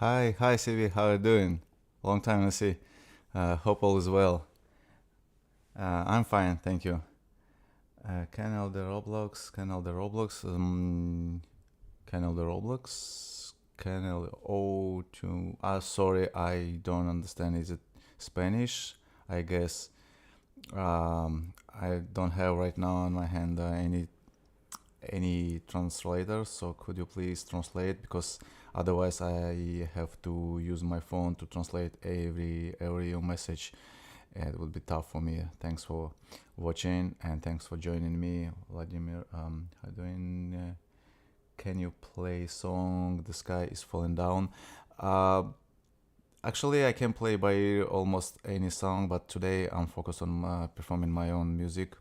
Hi, Sivi. How are you doing? Long time no see. Hope all is well. I'm fine, thank you. Canal the Roblox, Canal the Roblox, Canal the Roblox, Canal O to. Sorry, I don't understand. Is it Spanish? I guess. I don't have right now on my hand any translator, so could you please translate, because otherwise I have to use my phone to translate every message. It would be tough for me. Thanks for watching and thanks for joining me, Vladimir. How doing? Can you play song "The Sky Is Falling Down"? uh, Actually, I can play by ear almost any song, but today I'm focused on performing my own music.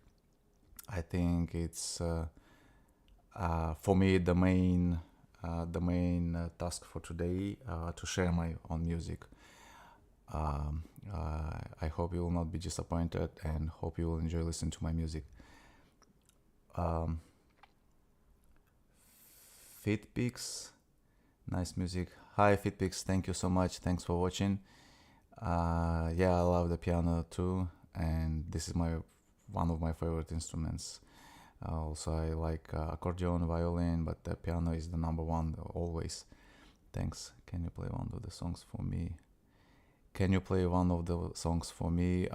I think it's for me the main task for today, to share my own music. I hope you will not be disappointed and hope you will enjoy listening to my music. Um, Fitpix, nice music. Hi Fitpix, thank you so much. Thanks for watching. Yeah, I love the piano too, and this is my one of my favorite instruments. Also, I like accordion, violin, but the piano is the number one always. Thanks. Can you play one of the songs for me? Can you play one of the songs for me?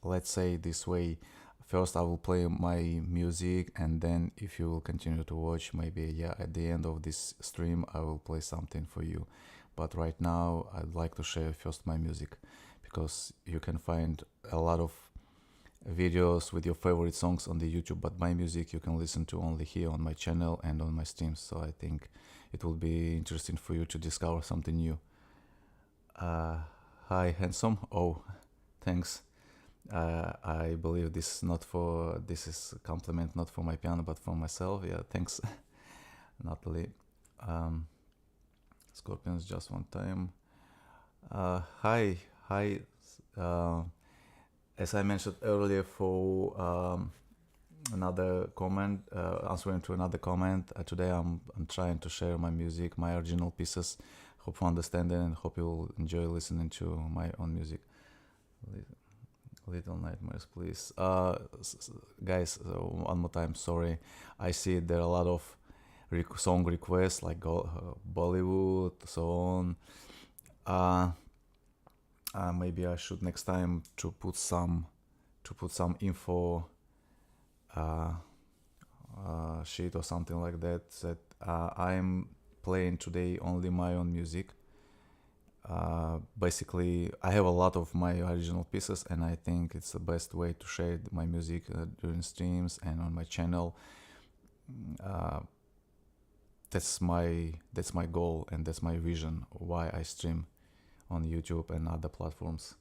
Let's say this way. First, I will play my music, and then if you will continue to watch, maybe yeah, at the end of this stream, I will play something for you. But right now, I'd like to share first my music, because you can find a lot of videos with your favorite songs on the YouTube, but my music you can listen to only here on my channel and on my streams. So I think it will be interesting for you to discover something new. Uh, Hi, handsome. Oh, thanks. I believe this is a compliment not for my piano but for myself. Yeah, thanks, Natalie. Um, Scorpions just one time. Hi. Uh, as I mentioned earlier, for another comment, answering to another comment. Today I'm trying to share my music, my original pieces. Hope you understand it and hope you'll enjoy listening to my own music. Little Nightmares, please. Guys, one more time, sorry. I see there are a lot of song requests like Bollywood, so on. Uh, Maybe I should next time to put some info uh, sheet or something like that. That I'm playing today only my own music. Basically, I have a lot of my original pieces, and I think it's the best way to share my music during streams and on my channel. Uh, that's my goal and that's my vision. Why I stream on YouTube and other platforms.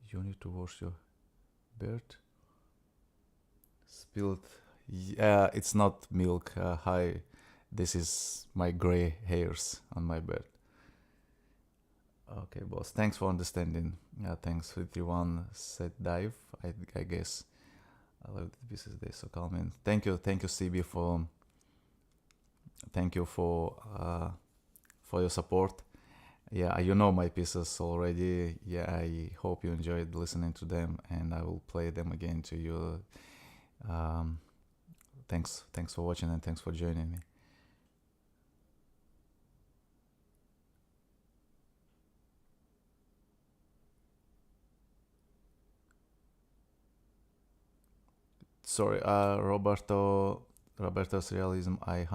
You need to wash your beard. Spilled. Yeah, it's not milk. Hi, this is my gray hairs on my beard. Okay, boss. Thanks for understanding. Yeah, thanks. 51 said dive. I guess. I love the pieces. They so calming. Thank you, CB, for your support. Yeah, you know my pieces already. Yeah, I hope you enjoyed listening to them, and I will play them again to you. Um, thanks for watching and thanks for joining me. Sorry, Roberto's realism. I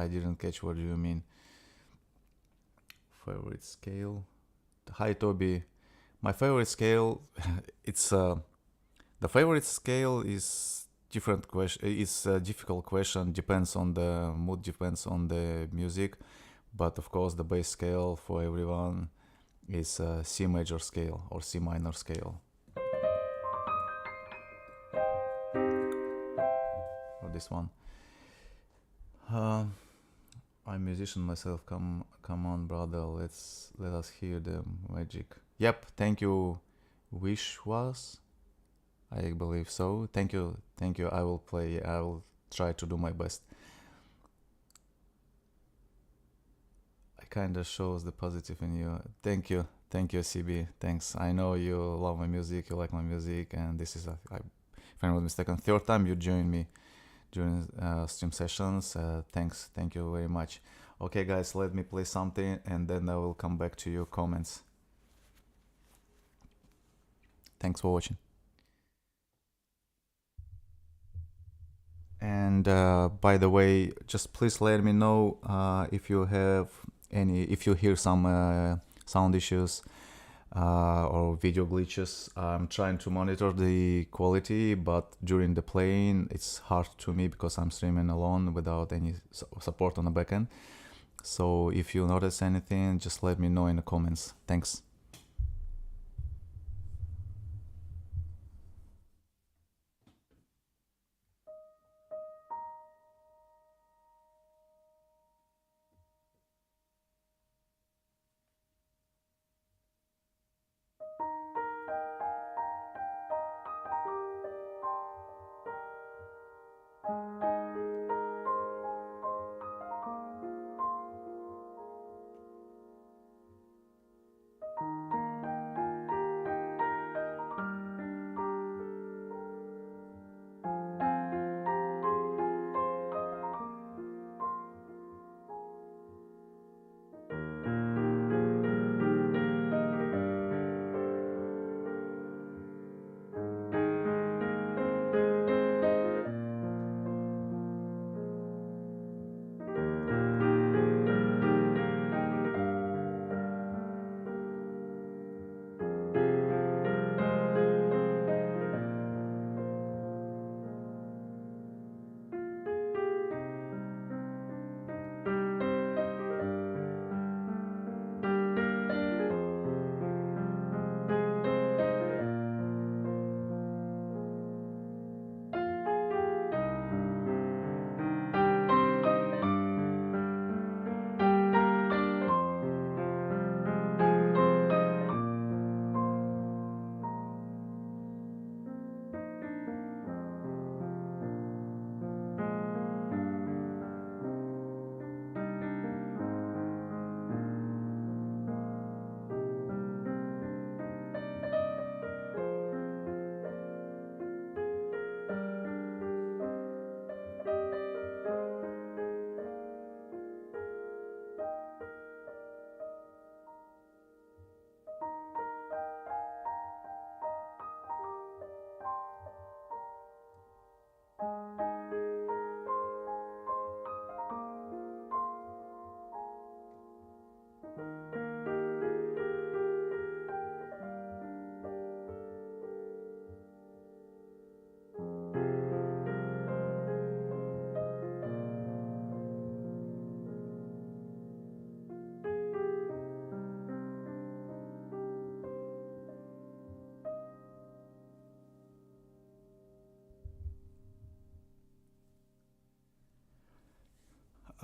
didn't catch what you mean. Favorite scale. Hi, Toby. My favorite scale. It's the favorite scale is different question. It's a difficult question. Depends on the mood. Depends on the music. But of course, the base scale for everyone is C major scale or C minor scale. Or this one. Um, I'm a musician myself. Come on, brother. Let us hear the magic. Yep. Thank you. Wish was. I believe so. Thank you. I will play. I will try to do my best. kind of shows the positive in you. Thank you, CB. Thanks. I know you love my music, you like my music, and this is, if I'm not mistaken, third time you join me during stream sessions. Thank you very much. Okay, guys, let me play something, and then I will come back to your comments. Thanks for watching. And by the way, just please let me know if you have if you hear some sound issues or video glitches. I'm trying to monitor the quality, but during the playing, it's hard to me because I'm streaming alone without any support on the backend. So if you notice anything, just let me know in the comments. Thanks.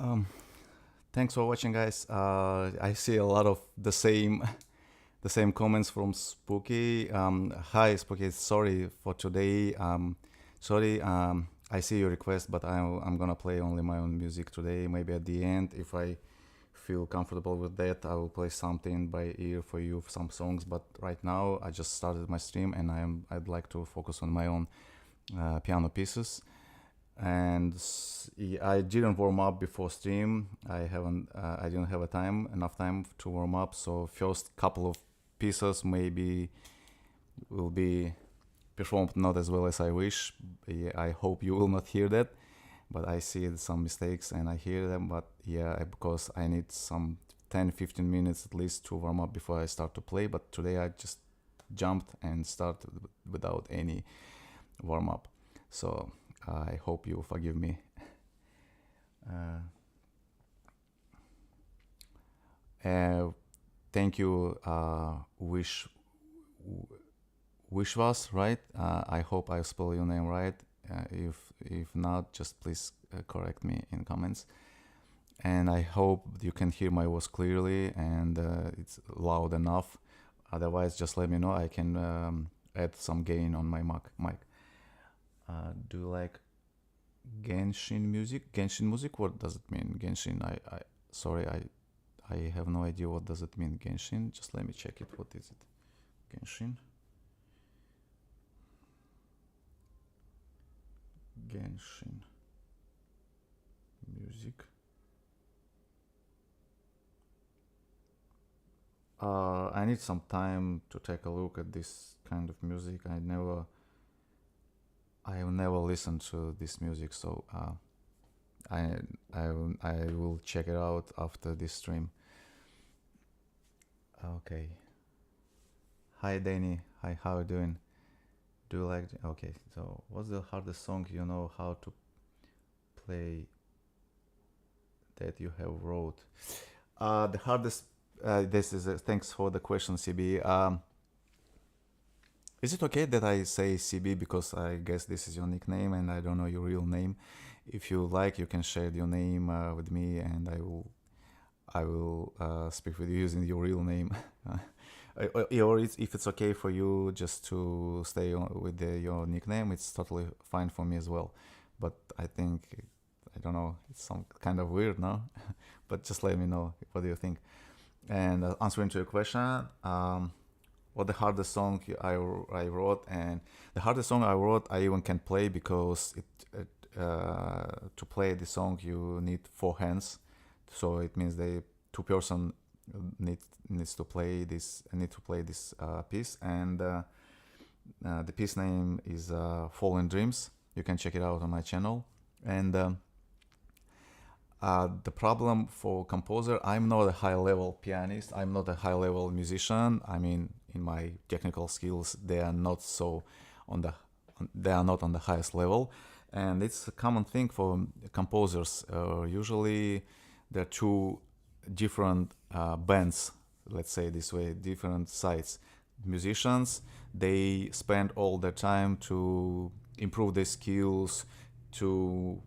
Um, Thanks for watching, guys. I see a lot of the same the same comments from Spooky. Hi, Spooky. Sorry for today. Sorry. I see your request, but I'm gonna play only my own music today. Maybe at the end, if I feel comfortable with that, I will play something by ear for you, some songs. But right now, I just started my stream, and I'd like to focus on my own piano pieces. And I didn't warm up before stream. I didn't have enough time to warm up. So first couple of pieces maybe will be performed not as well as I wish. Yeah, I hope you will not hear that, but I see some mistakes and I hear them. But yeah, because I need some 10-15 minutes at least to warm up before I start to play. But today I just jumped and started without any warm up. So I hope you forgive me. Thank you, Wishwas, right? I hope I spell your name right. If not, just please correct me in comments. And I hope you can hear my voice clearly and it's loud enough. Otherwise, just let me know. I can add some gain on my mic. Do you like Genshin music? Genshin music? What does it mean? Genshin. Sorry, I have no idea what does it mean, Genshin. Just let me check it. What is it? Genshin. Genshin. Music. I need some time to take a look at this kind of music. I have never listened to this music, so I I will check it out after this stream. Okay. Hi Danny. Hi, how are you doing? Do you like? Okay. So, what's the hardest song you know how to play that you have wrote? The hardest. This is thanks for the question, CB. Is it okay that I say CB because I guess this is your nickname and I don't know your real name? If you like, you can share your name with me, and I will speak with you using your real name. Or if it's okay for you just to stay with your nickname, it's totally fine for me as well. But I think I don't know, it's some kind of weird, no? But just let me know what do you think. And answering to your question, what the hardest song I wrote, and the hardest song I wrote I even can play because to play the song you need four hands, so it means the two-person needs to play this piece, and the piece name is Fallen Dreams. You can check it out on my channel. And the problem for composer, I'm not a high-level pianist. I'm not a high-level musician. I mean, in my technical skills, they are not so on the they are not on the highest level, and it's a common thing for composers. Usually, there are two different bands. Let's say this way, different sides. Musicians, they spend all their time to improve their skills, to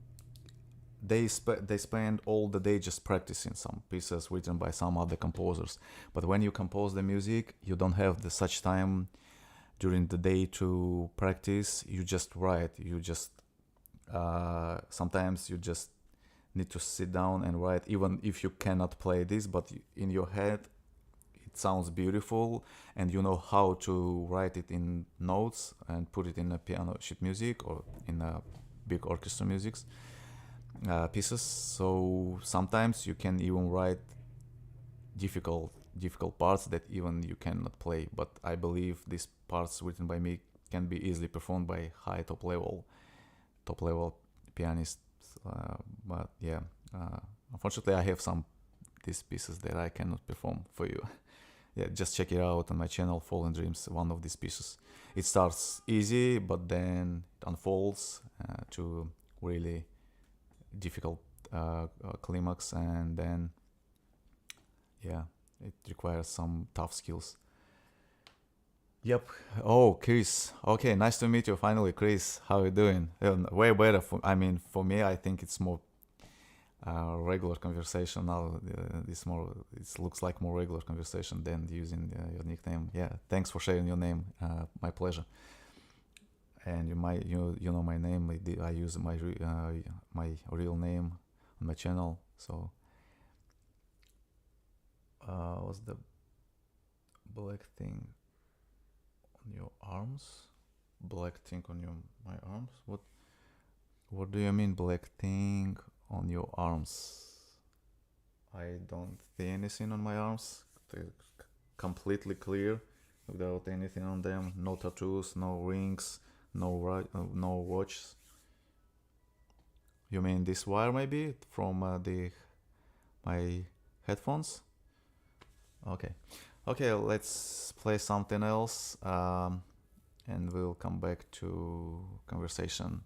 they spend all the day just practicing some pieces written by some other composers. But when you compose the music, you don't have the such time during the day to practice. You just write. You just sometimes you just need to sit down and write, even if you cannot play this, but in your head it sounds beautiful, and you know how to write it in notes and put it in a piano sheet music or in a big orchestra musics pieces. So sometimes you can even write difficult parts that even you cannot play. But I believe these parts written by me can be easily performed by high top level pianists. But yeah, unfortunately, I have some these pieces that I cannot perform for you. Yeah, just check it out on my channel, Fallen Dreams. One of these pieces. It starts easy, but then it unfolds to really difficult climax, and then yeah, it requires some tough skills. Yep. Oh, Chris. Okay, nice to meet you finally, Chris. How are you doing? Way better. For me, I think it's more regular conversation now. It looks like more regular conversation than using your nickname. Yeah. Thanks for sharing your name. My pleasure. And you know my name. I use my real name on my channel. So what's the black thing on your arms? Black thing on my arms? What do you mean black thing on your arms? I don't see anything on my arms. They're completely clear, without anything on them. No tattoos, no rings, no watches. You mean this wire maybe from my headphones? Okay, let's play something else, and we'll come back to conversation.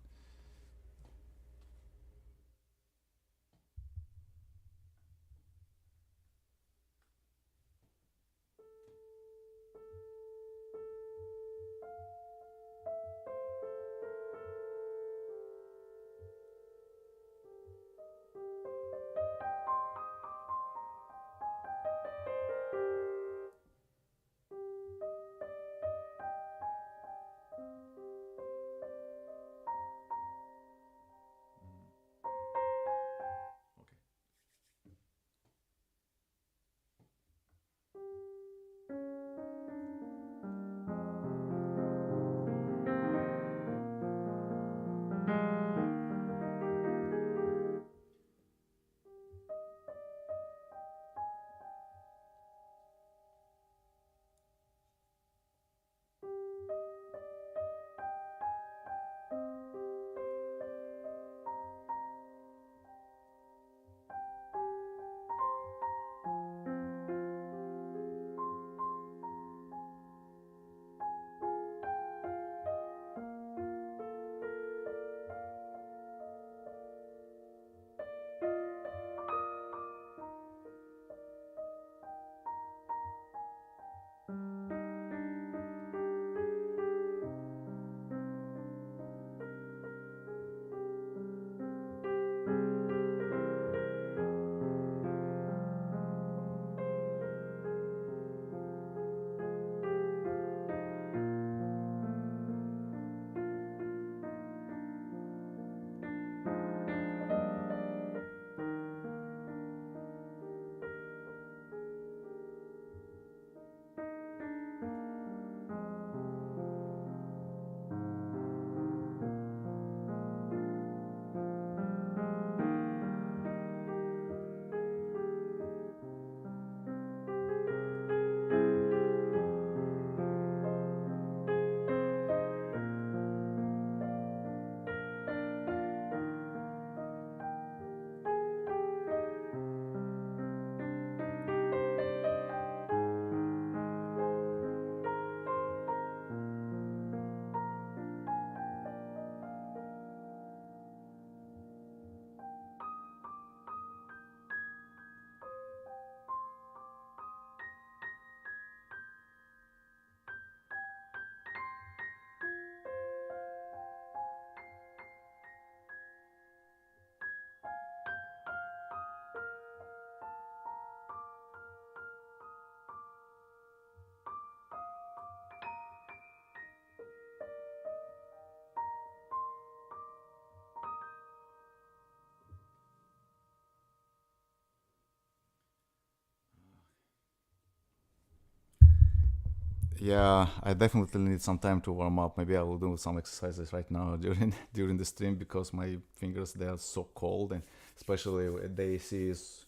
Yeah, I definitely need some time to warm up. Maybe I will do some exercises right now during during the stream because my fingers they are so cold, and especially when the AC is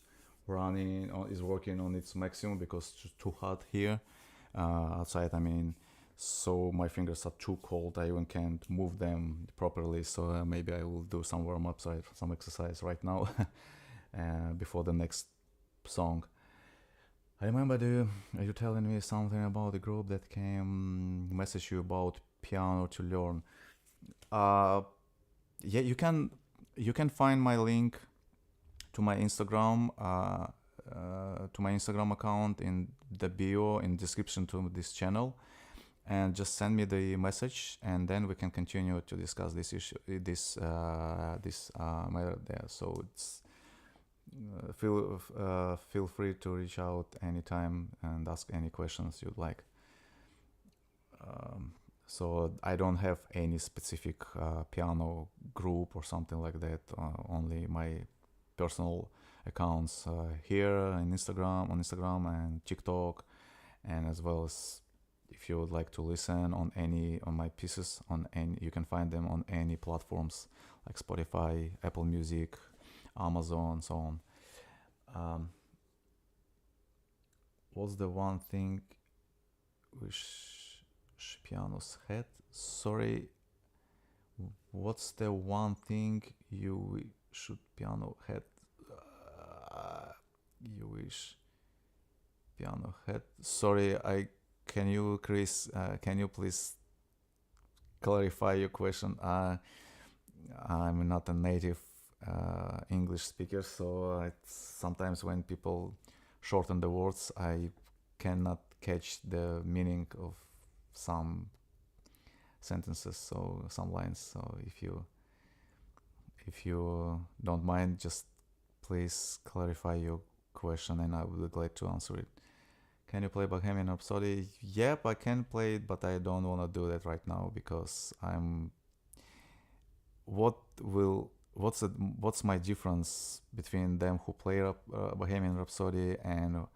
running on, is working on its maximum because it's too hot here outside. I mean, so my fingers are too cold. I even can't move them properly. So maybe I will do some warm up, some exercise right now before the next song. I remember you telling me something about the group that came message you about piano to learn. Uh, yeah, you can find my link to my Instagram account in the bio in description to this channel, and just send me the message, and then we can continue to discuss this issue, this matter there. So it's feel free to reach out anytime and ask any questions you'd like. Um, so I don't have any specific piano group or something like that. Only my personal accounts here on Instagram and TikTok, and as well as if you would like to listen on any on my pieces on any, you can find them on any platforms like Spotify, Apple Music, Amazon, so on. Um, what's the one thing which pianos had? Sorry, what's the one thing you should piano had? You wish piano had? Sorry, I can you, Chris? Can you please clarify your question? I'm not a native English speaker, so sometimes when people shorten the words, I cannot catch the meaning of some sentences, so some lines. So if you don't mind, just please clarify your question, and I will be glad to answer it. Can you play Bohemian Rhapsody? Yep, I can play it, but I don't want to do that right now because I'm. What will what's my difference between them who play Bohemian Rhapsody and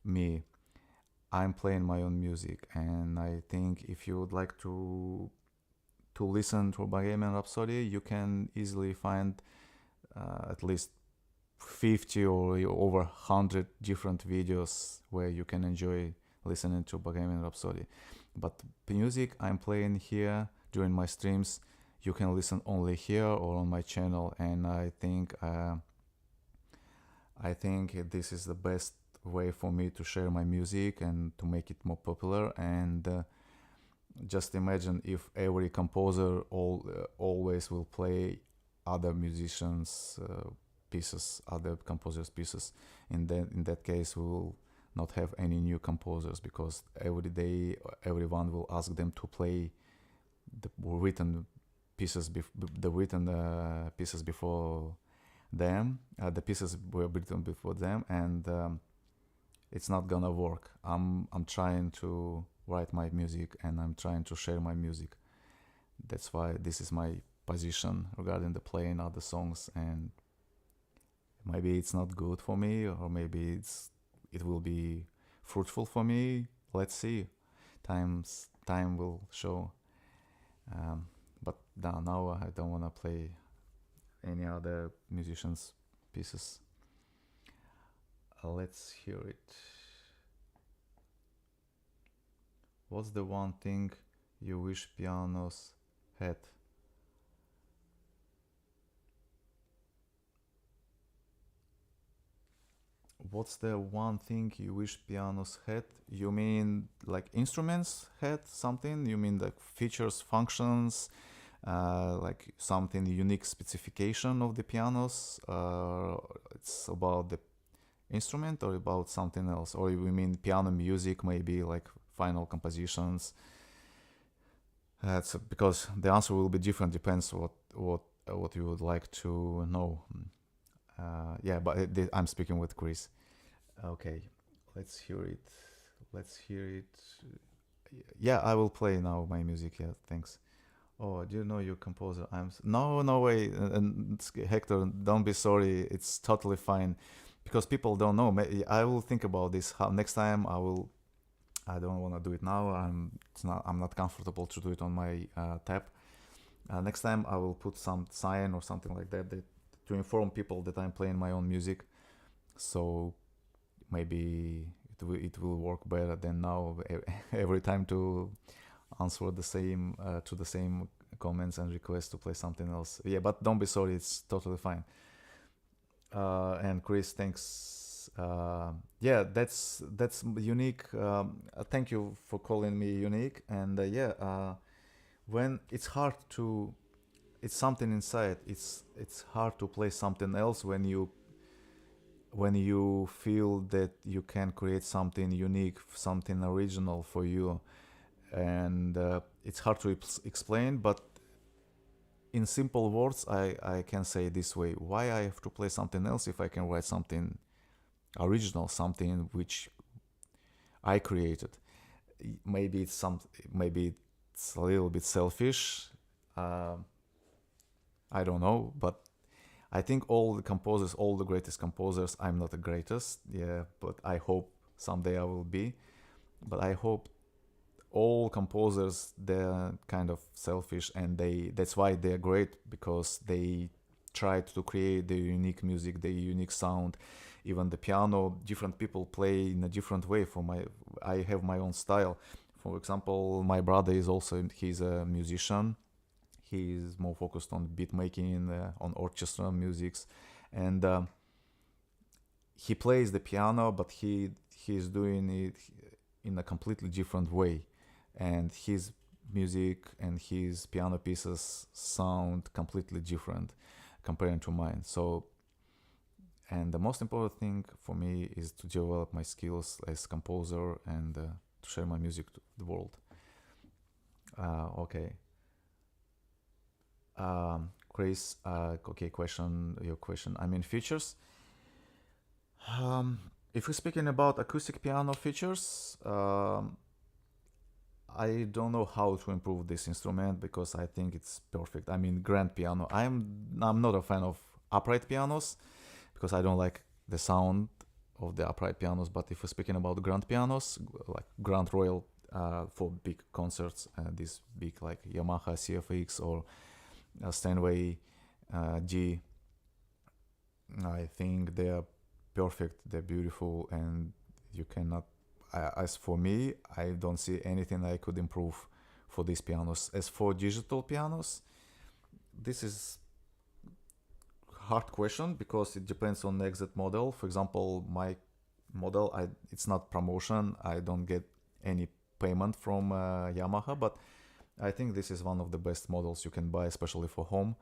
me? I'm playing my own music, and I think if you would like to listen to Bohemian Rhapsody, you can easily find at least 50 or over 100 different videos where you can enjoy listening to Bohemian Rhapsody. But the music I'm playing here during my streams, you can listen only here or on my channel, and I think this is the best way for me to share my music and to make it more popular. And just imagine if every composer always will play other musicians' pieces, other composers' pieces. In that case, we will not have any new composers because every day everyone will ask them to play the written pieces before them. The pieces were written before them, and it's not gonna work. I'm trying to write my music, and I'm trying to share my music. That's why this is my position regarding the playing other songs, and maybe it's not good for me, or maybe it will be fruitful for me. Let's see. Time will show. But now I don't wanna play any other musicians' pieces. Let's hear it. What's the one thing you wish pianos had? What's the one thing you wish pianos had? You mean like instruments had something? You mean like features, functions, like something unique specification of the pianos? It's about the instrument or about something else? Or you mean piano music, maybe like final compositions? That's because the answer will be different. Depends what you would like to know. Yeah, but I'm speaking with Chris. Okay, let's hear it. Let's hear it. Yeah, I will play now my music. Yeah, thanks. Oh, do you know your composer? No, no way. And Hector, don't be sorry. It's totally fine, because people don't know. I will think about this. How next time I don't want to do it now. I'm not comfortable to do it on my tab. Next time I will put some sign or something like that, to inform people that I'm playing my own music. So maybe it will work better than now. Every time to answer the same comments and requests to play something else. Yeah, but don't be sorry. It's totally fine. And Chris, thanks. Yeah, that's unique. Thank you for calling me unique. And yeah, when it's hard to, it's something inside. It's hard to play something else when you feel that you can create something unique, something original for you, and it's hard to explain. But in simple words, I can say this way: why I have to play something else if I can write something original, something which I created? Maybe it's a little bit selfish. Uh, I don't know, but I think all the composers, all the greatest composers, I'm not the greatest, yeah, but I hope someday I will be. But I hope all composers, they're kind of selfish, and that's why they're great, because they tried to create the unique music, the unique sound. Even the piano, different people play in a different way. I have my own style. For example, my brother he's a musician. He's more focused on beat making, on orchestra musics, and he plays the piano, but he's doing it in a completely different way, and his music and his piano pieces sound completely different compared to mine. So, and the most important thing for me is to develop my skills as composer and to share my music to the world. Okay. Chris, okay, your question. I mean, features. If we're speaking about acoustic piano features, I don't know how to improve this instrument because I think it's perfect. I mean, grand piano. I'm not a fan of upright pianos because I don't like the sound of the upright pianos. But if we're speaking about grand pianos, like Grand Royal, for big concerts, these big like Yamaha CFX or Steinway G, I think they are perfect. They're beautiful, and you cannot. As for me, I don't see anything I could improve for these pianos. As for digital pianos, this is hard question because it depends on the exact model. For example, my model, it's not promotion. I don't get any payment from Yamaha, but I think this is one of the best models you can buy, especially for home.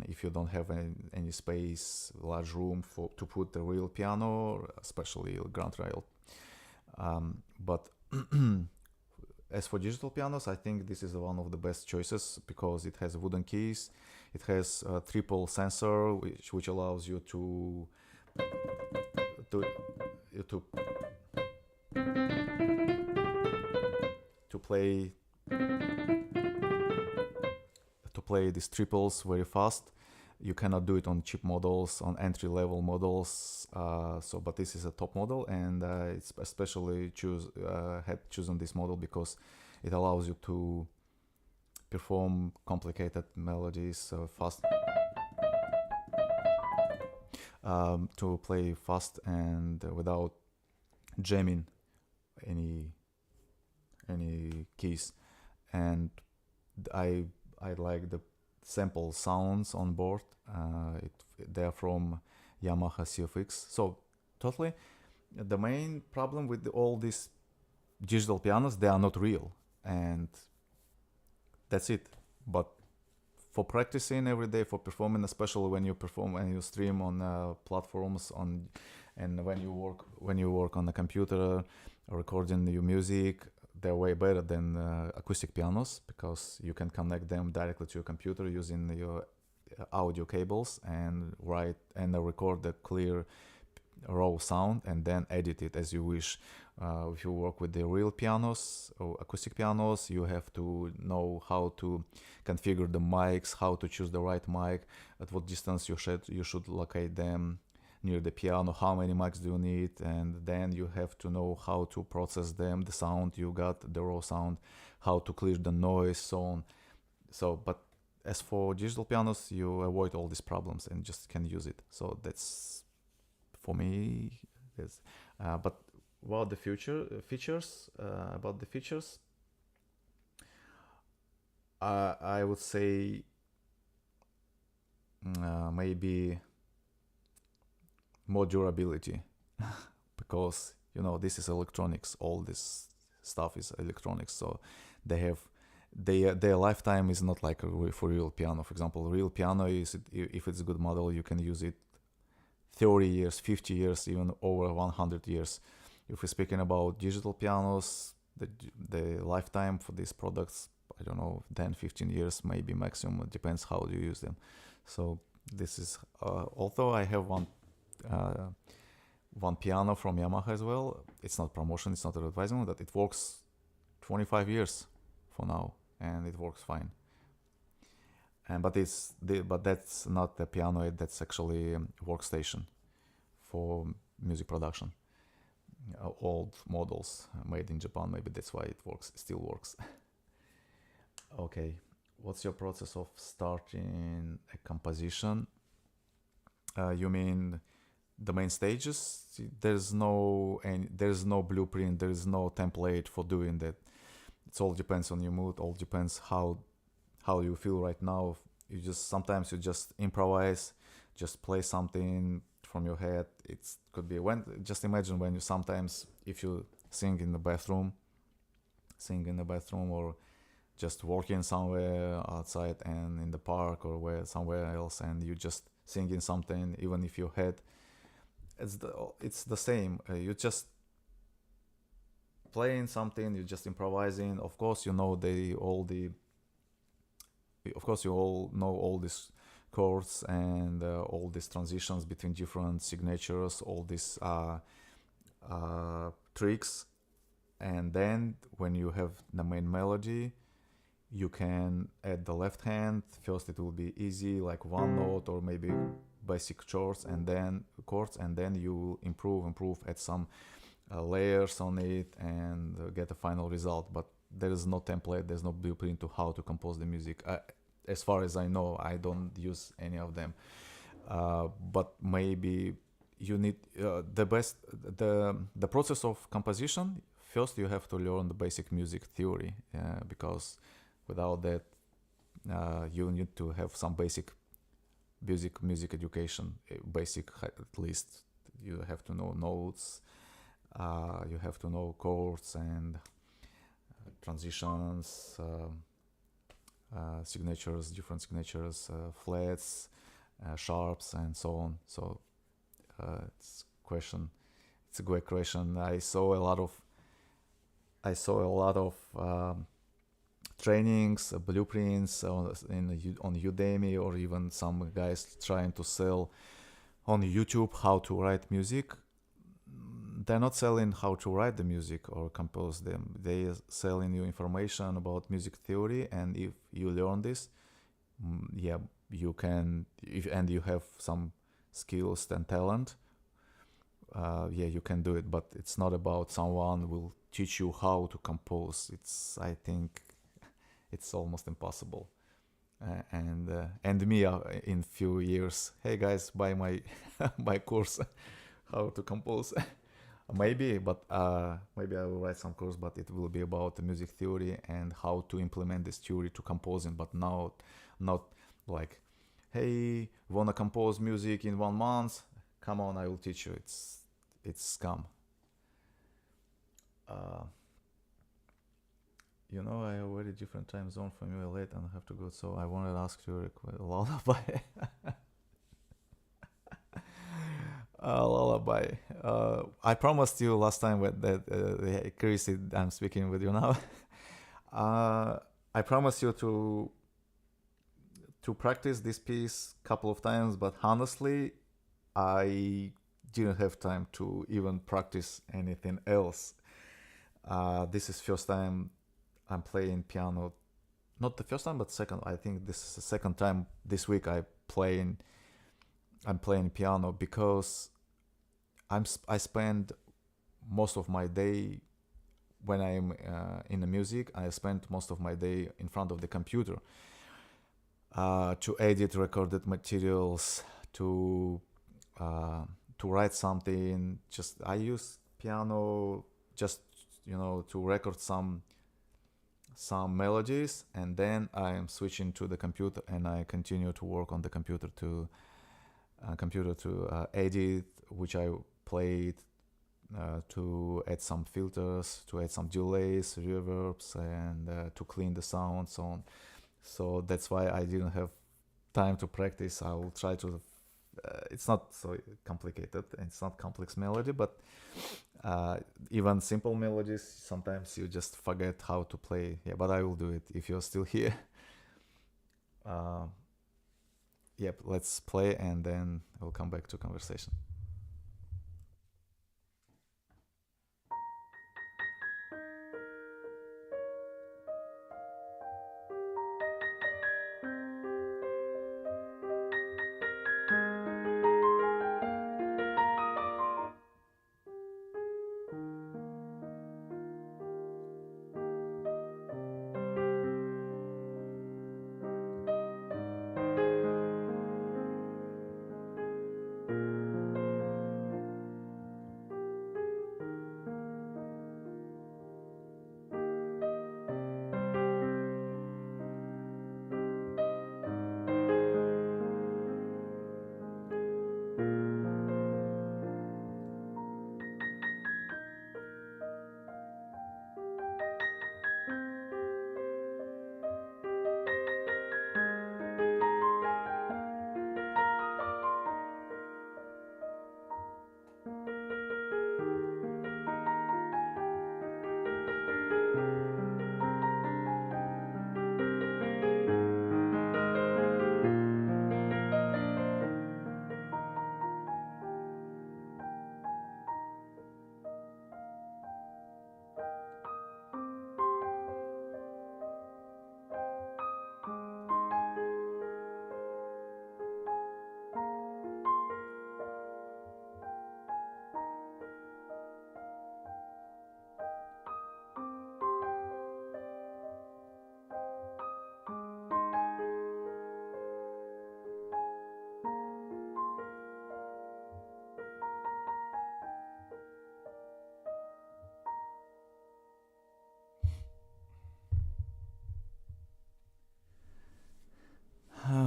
If you don't have any space, large room to put the real piano, especially Grand Royal. But as for digital pianos, I think this is one of the best choices because it has wooden keys, it has a triple sensor, which allows you to to to play these triples very fast. You cannot do it on cheap models, on entry level models. But this is a top model, and it's especially had chosen this model because it allows you to perform complicated melodies fast, to play fast and without jamming any keys. And I like the sample sounds on board. They're from Yamaha CFX. So totally, the main problem with all these digital pianos, they are not real, and that's it. But for practicing every day, for performing, especially when you perform and you stream on platforms, and when you work on a computer, recording your music, they're way better than acoustic pianos because you can connect them directly to your computer using your audio cables and record the clear raw sound and then edit it as you wish. If you work with the real pianos or acoustic pianos, you have to know how to configure the mics, how to choose the right mic, at what distance you should locate them, near the piano, how many mics do you need, and then you have to know how to process them, the sound you got, the raw sound, how to clear the noise, so on. So, but as for digital pianos, you avoid all these problems and just can use it. So that's for me. Yes. But about the features, I would say maybe more durability, because this is electronics. All this stuff is electronics, so they have their lifetime is not like for real piano. For example, real piano is, if it's a good model, you can use it 30 years, 50 years, even over 100 years. If we're speaking about digital pianos, the lifetime for these products, I don't know, 10, 15 years, maybe maximum. It depends how you use them. So this is, although I have one piano from Yamaha as well. It's not promotion, it's not advertisement, but it works 25 years for now, and it works fine. And but that's not the piano. That's actually a workstation for music production. Old models made in Japan. Maybe that's why it still works. Okay, what's your process of starting a composition? You mean the main stages? There's no blueprint. There is no template for doing that. It all depends on your mood. All depends how you feel right now. Sometimes you just improvise, just play something from your head. It could be just imagine when you sometimes, if you sing in the bathroom, or just walking somewhere outside and in the park or somewhere else, and you just singing something, even if your head, it's the same. You just playing something, you're just improvising. Of course, you all know all these chords and all these transitions between different signatures, all these tricks. And then when you have the main melody, you can add the left hand. First it will be easy, like one note or maybe basic chords, and then you will improve, add some layers on it, and get a final result. But there is no template, there's no blueprint to how to compose the music. As far as I know, I don't use any of them. But maybe you need the process of composition. First, you have to learn the basic music theory, because without that, you need to have some basic music education. Basic, at least. You have to know notes. You have to know chords and transitions, signatures, different signatures, flats, sharps, and so on. So it's a great question. I saw a lot of trainings, blueprints on Udemy, or even some guys trying to sell on YouTube how to write music. They're not selling how to write the music or compose them. They are selling you information about music theory, and if you learn this, you can, and you have some skills and talent, you can do it. But it's not about someone will teach you how to compose. I think it's almost impossible. And me, in few years, hey guys, buy my my course how to compose. Maybe I will write some course, but it will be about the music theory and how to implement this theory to composing. But now, not like, hey, wanna compose music in 1 month? Come on, I will teach you. It's scam. I have a very different time zone from you, late, and I have to go. So I wanted to ask you a lullaby. Lullaby. I promised you last time that Chris, I'm speaking with you now. I promised you to practice this piece a couple of times, but honestly, I didn't have time to even practice anything else. This is first time I'm playing piano. Not the first time, but second. I think this is the second time this week I'm playing piano, because I spend most of my day when I'm in the music. I spend most of my day in front of the computer to edit recorded materials, to uh, to write something. Just I use piano just to record some melodies, and then I'm switching to the computer and I continue to work on the computer to edit, which I played, to add some filters, to add some delays, reverbs, and to clean the sound, so on. So that's why I didn't have time to practice. I will try to. It's not so complicated. It's not complex melody, but even simple melodies, sometimes you just forget how to play. Yeah, but I will do it if you're still here. Uh, yep, let's play and then we'll come back to conversation.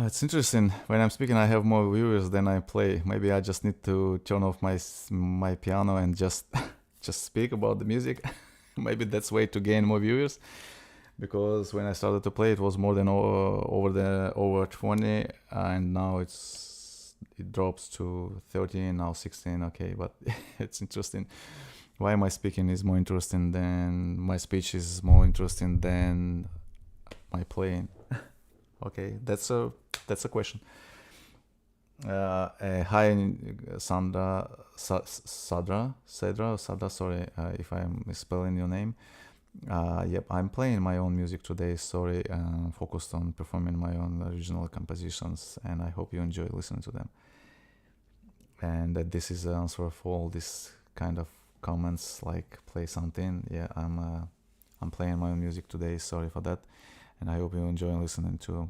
It's interesting. When I'm speaking, I have more viewers than I play. Maybe I just need to turn off my piano and just just speak about the music. Maybe that's way to gain more viewers. Because when I started to play, it was more than over 20, and now it drops to 13, now 16. Okay, but it's interesting. Why my speaking is more interesting than my speech is more interesting than my playing. Okay, that's a question. Hi, Sandra, Sadra. Sorry if I'm misspelling your name. Yep, I'm playing my own music today. Sorry, focused on performing my own original compositions, and I hope you enjoy listening to them. And that this is the answer for all this kind of comments like play something. Yeah, I'm playing my own music today. Sorry for that, and I hope you enjoy listening to.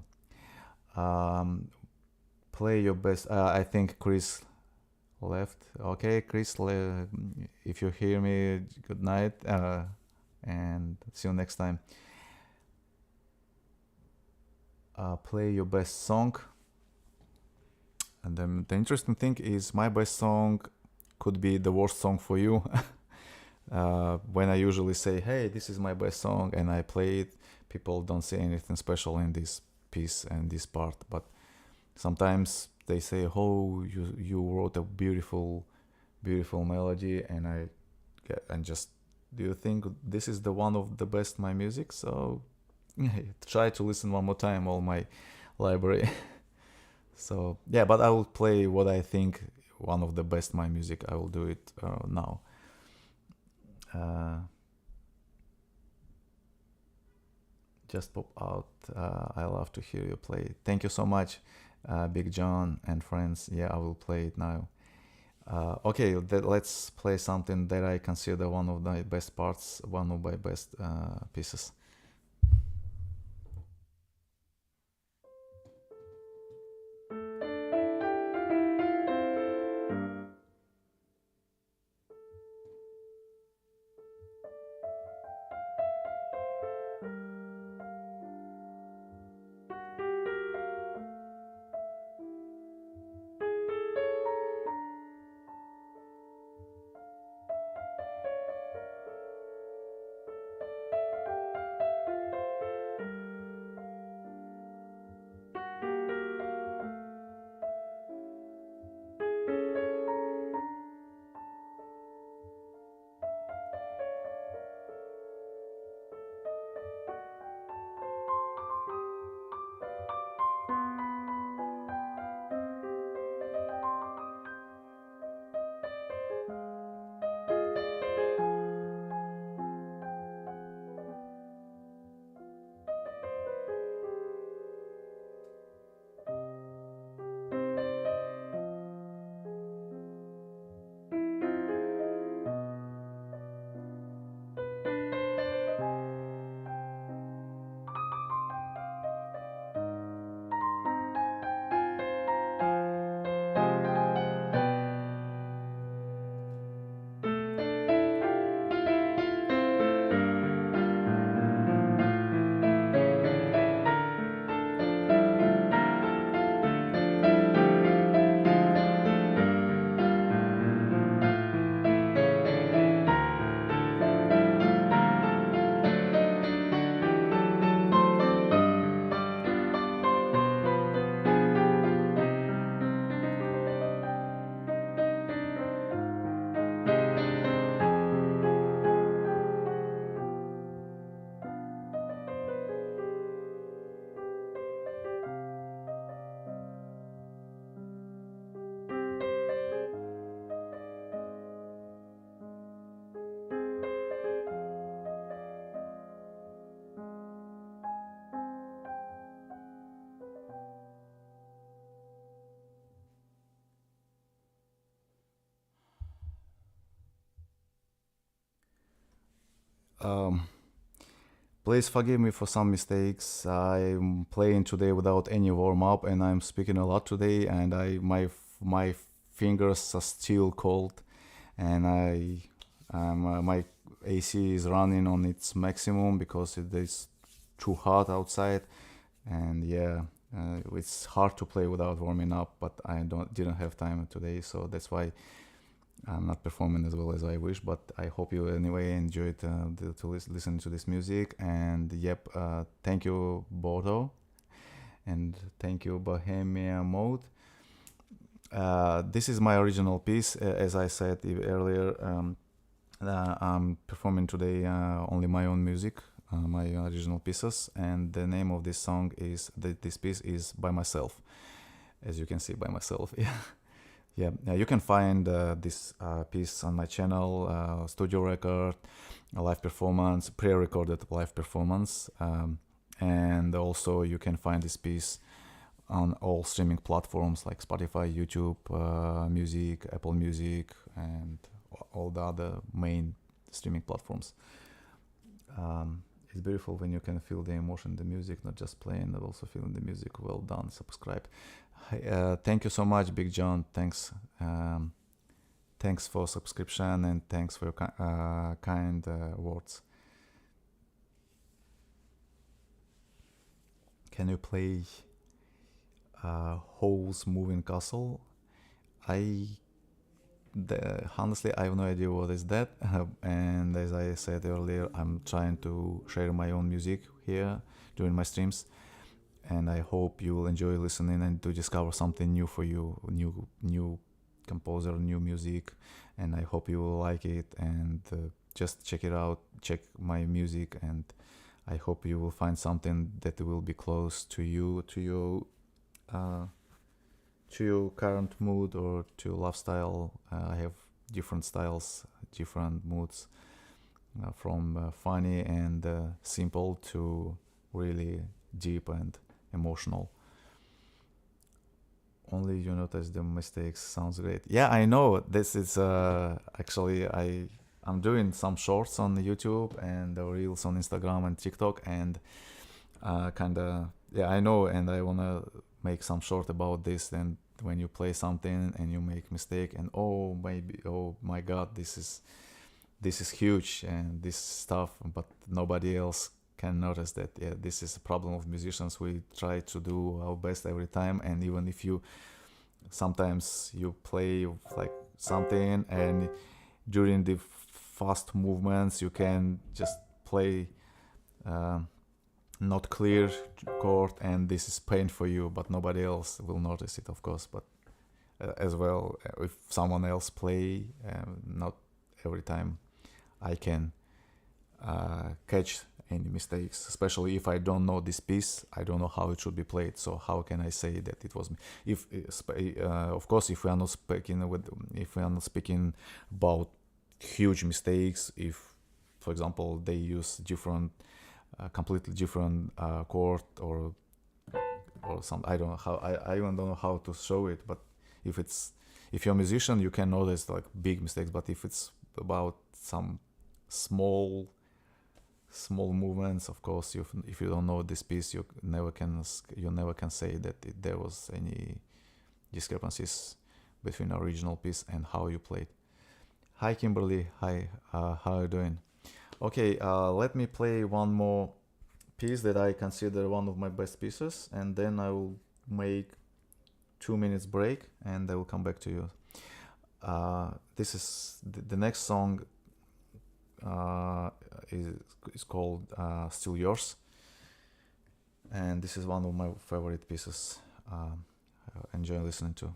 Um, Play your best. I think Chris left. Okay, Chris, if you hear me, good night, and see you next time. Play your best song. And then the interesting thing is, my best song could be the worst song for you. When I usually say, "Hey, this is my best song," and I play it, people don't say anything special in this piece and this part, but sometimes they say, "Oh, you wrote a beautiful melody," and just, do you think this is the one of the best my music? So try to listen one more time all my library. So yeah, but I will play what I think one of the best my music. I will do it now. Uh, just pop out. I love to hear you play. Thank you so much, Big John and friends. Yeah, I will play it now. Okay, let's play something that I consider one of my best parts, one of my best pieces. Um, Please forgive me for some mistakes. I'm playing today without any warm up, and I'm speaking a lot today. And my fingers are still cold, and my AC is running on its maximum because it is too hot outside. And yeah, it's hard to play without warming up. But I didn't have time today, so that's why I'm not performing as well as I wish, but I hope you anyway enjoyed to listen to this music. And yep, thank you Bodo, and thank you Bohemia Mode. This is my original piece, as I said earlier. I'm performing today only my own music, my original pieces, and the name of this song is this piece is by myself, as you can see, by myself. Yeah. Yeah, you can find this piece on my channel, studio record, a live performance, pre-recorded live performance, and also you can find this piece on all streaming platforms like Spotify, YouTube, Music, Apple Music, and all the other main streaming platforms. It's beautiful when you can feel the emotion, the music, not just playing, but also feeling the music. Well done, subscribe. Thank you so much, Big John. Thanks. Thanks for subscription, and thanks for your kind words. Can you play Holes Moving Castle? Honestly, I have no idea what is that. And as I said earlier, I'm trying to share my own music here during my streams, and I hope you will enjoy listening and to discover something new for you, new composer, new music, and I hope you will like it. And just check it out, check my music, and I hope you will find something that will be close to you, uh, to your current mood or to your lifestyle. I have different styles, different moods, from funny and simple to really deep and emotional. Only you notice the mistakes. Sounds great. Yeah, I know. This is actually I'm doing some shorts on YouTube and the reels on Instagram and TikTok, and kind of, yeah, I know, and I wanna make some short about this. And when you play something and you make mistake, and oh maybe, oh my God, this is huge and this stuff, but nobody else can notice that. Yeah, this is a problem of musicians. We try to do our best every time, and even if you sometimes you play like something, and during the fast movements you can just play not clear chord, and this is pain for you, but nobody else will notice it, of course. But as well, if someone else play, not every time I can catch any mistakes, especially if I don't know this piece. I don't know how it should be played, so how can I say that it was me? If of course, if we are not speaking about huge mistakes, if for example they use different completely different chord, or some, I don't know how, I even don't know how to show it. But if you're a musician, you can notice like big mistakes. But if it's about some small movements, of course, if you don't know this piece, you never can say that there was any discrepancies between the original piece and how you played. Hi Kimberly, hi, how are you doing? Okay, let me play one more piece that I consider one of my best pieces, and then I will make 2 minutes break and I will come back to you. This is the next song is called Still Yours, and this is one of my favorite pieces. Enjoy listening to.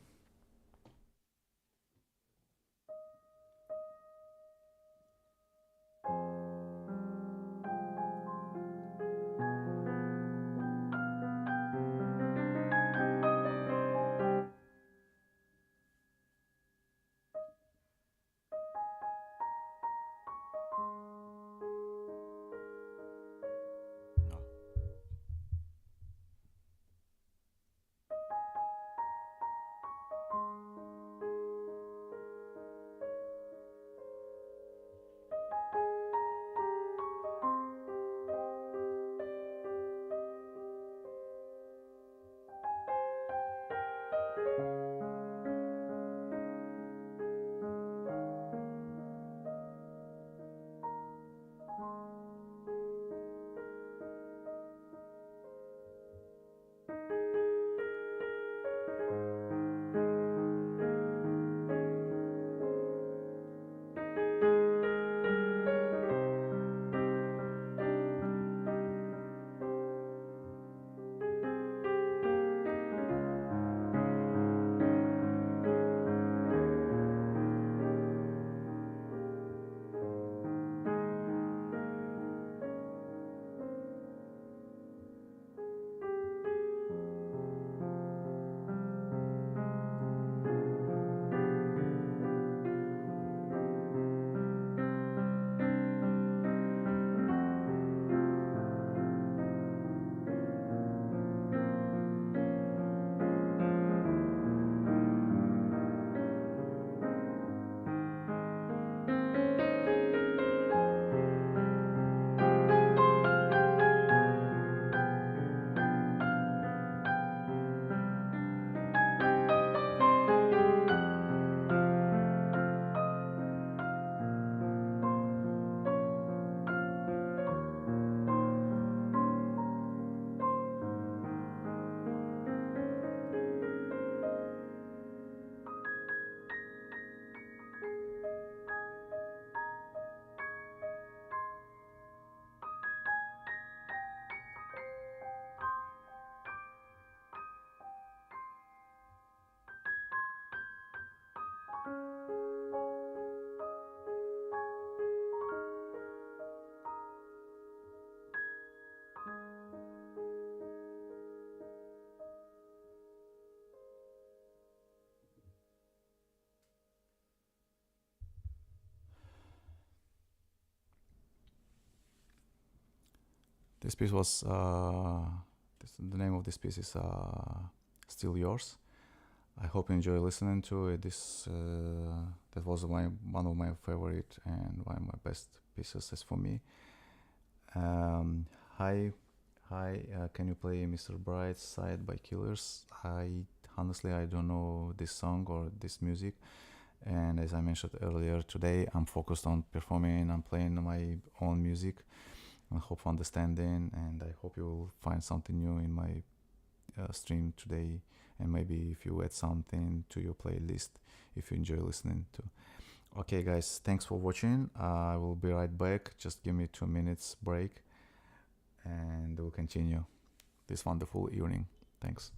This piece was the name of this piece is Still Yours. I hope you enjoy listening to it. This that was one of my favorite and one of my best pieces as for me. Um, hi, can you play Mr. Bright's Side by Killers? I honestly I don't know this song or this music, and as I mentioned earlier today, I'm focused on performing and playing my own music. I hope for understanding, and I hope you will find something new in my stream today, and maybe if you add something to your playlist if you enjoy listening to. Okay, guys, thanks for watching. I will be right back. Just give me 2 minutes break, and we'll continue this wonderful evening. Thanks.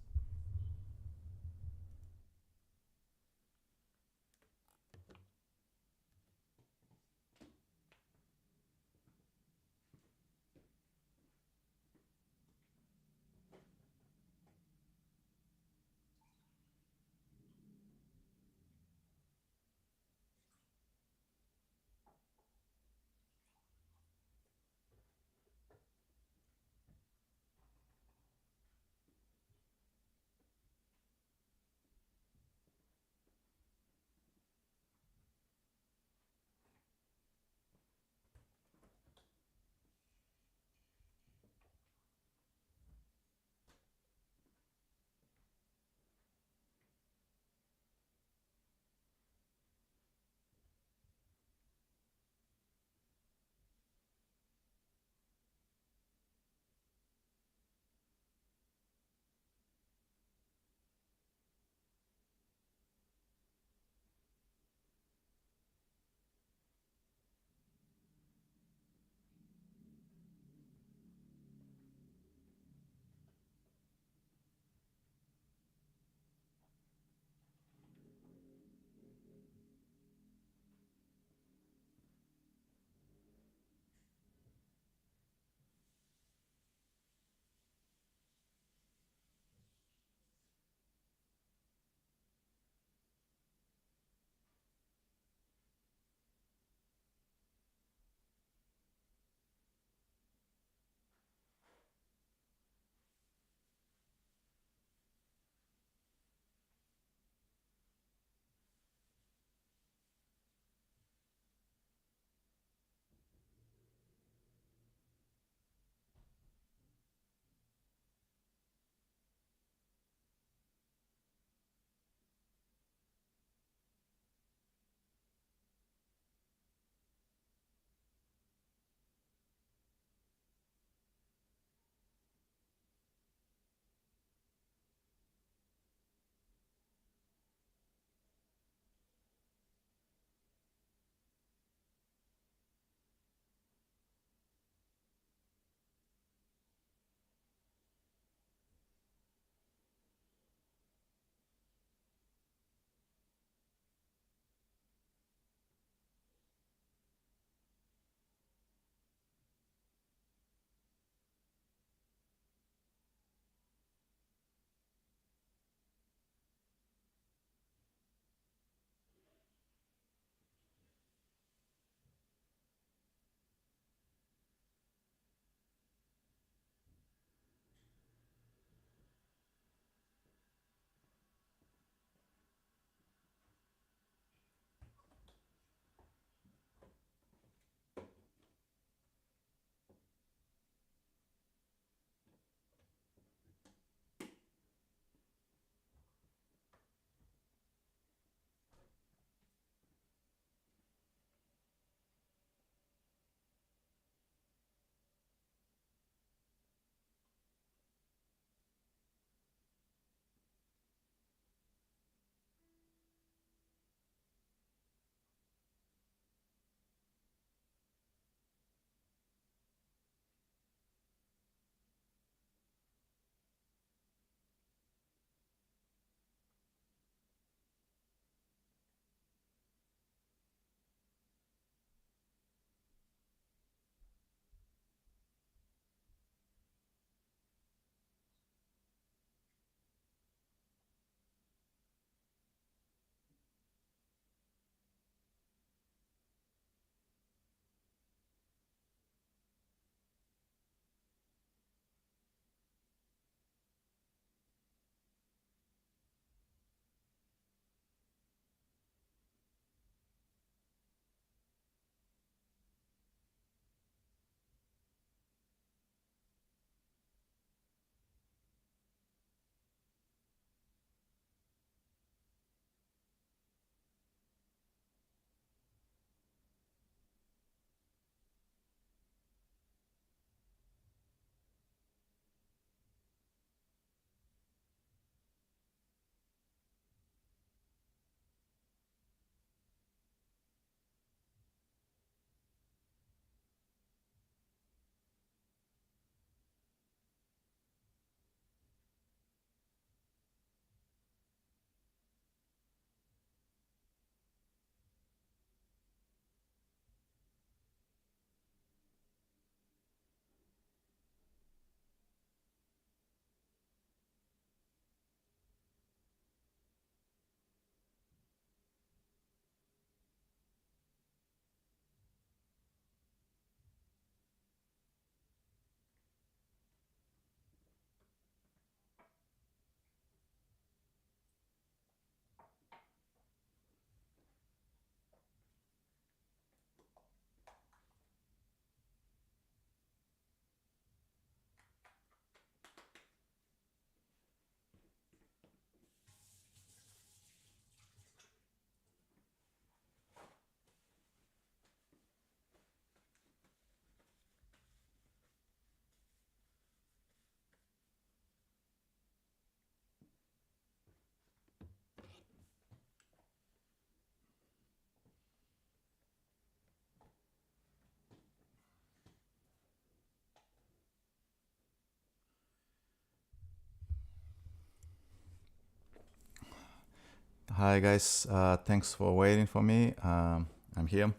Hi guys, thanks for waiting for me. I'm here,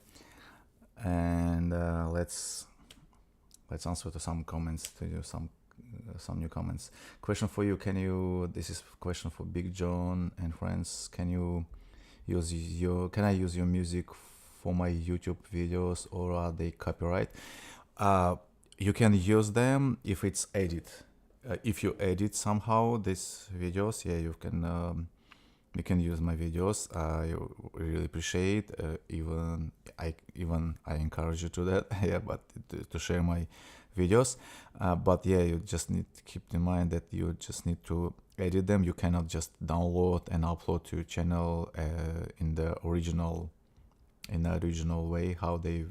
and let's answer to some comments. To you some new comments. Question for you: Can you? This is question for Big John and friends. Can I use your music for my YouTube videos, or are they copyright? Uh, you can use them if it's edit. If you edit somehow these videos, yeah, you can use my videos. I really appreciate. Even I encourage you to that. Yeah, but to share my videos. But yeah, you just need to keep in mind that you just need to edit them. You cannot just download and upload to your channel in the original way how they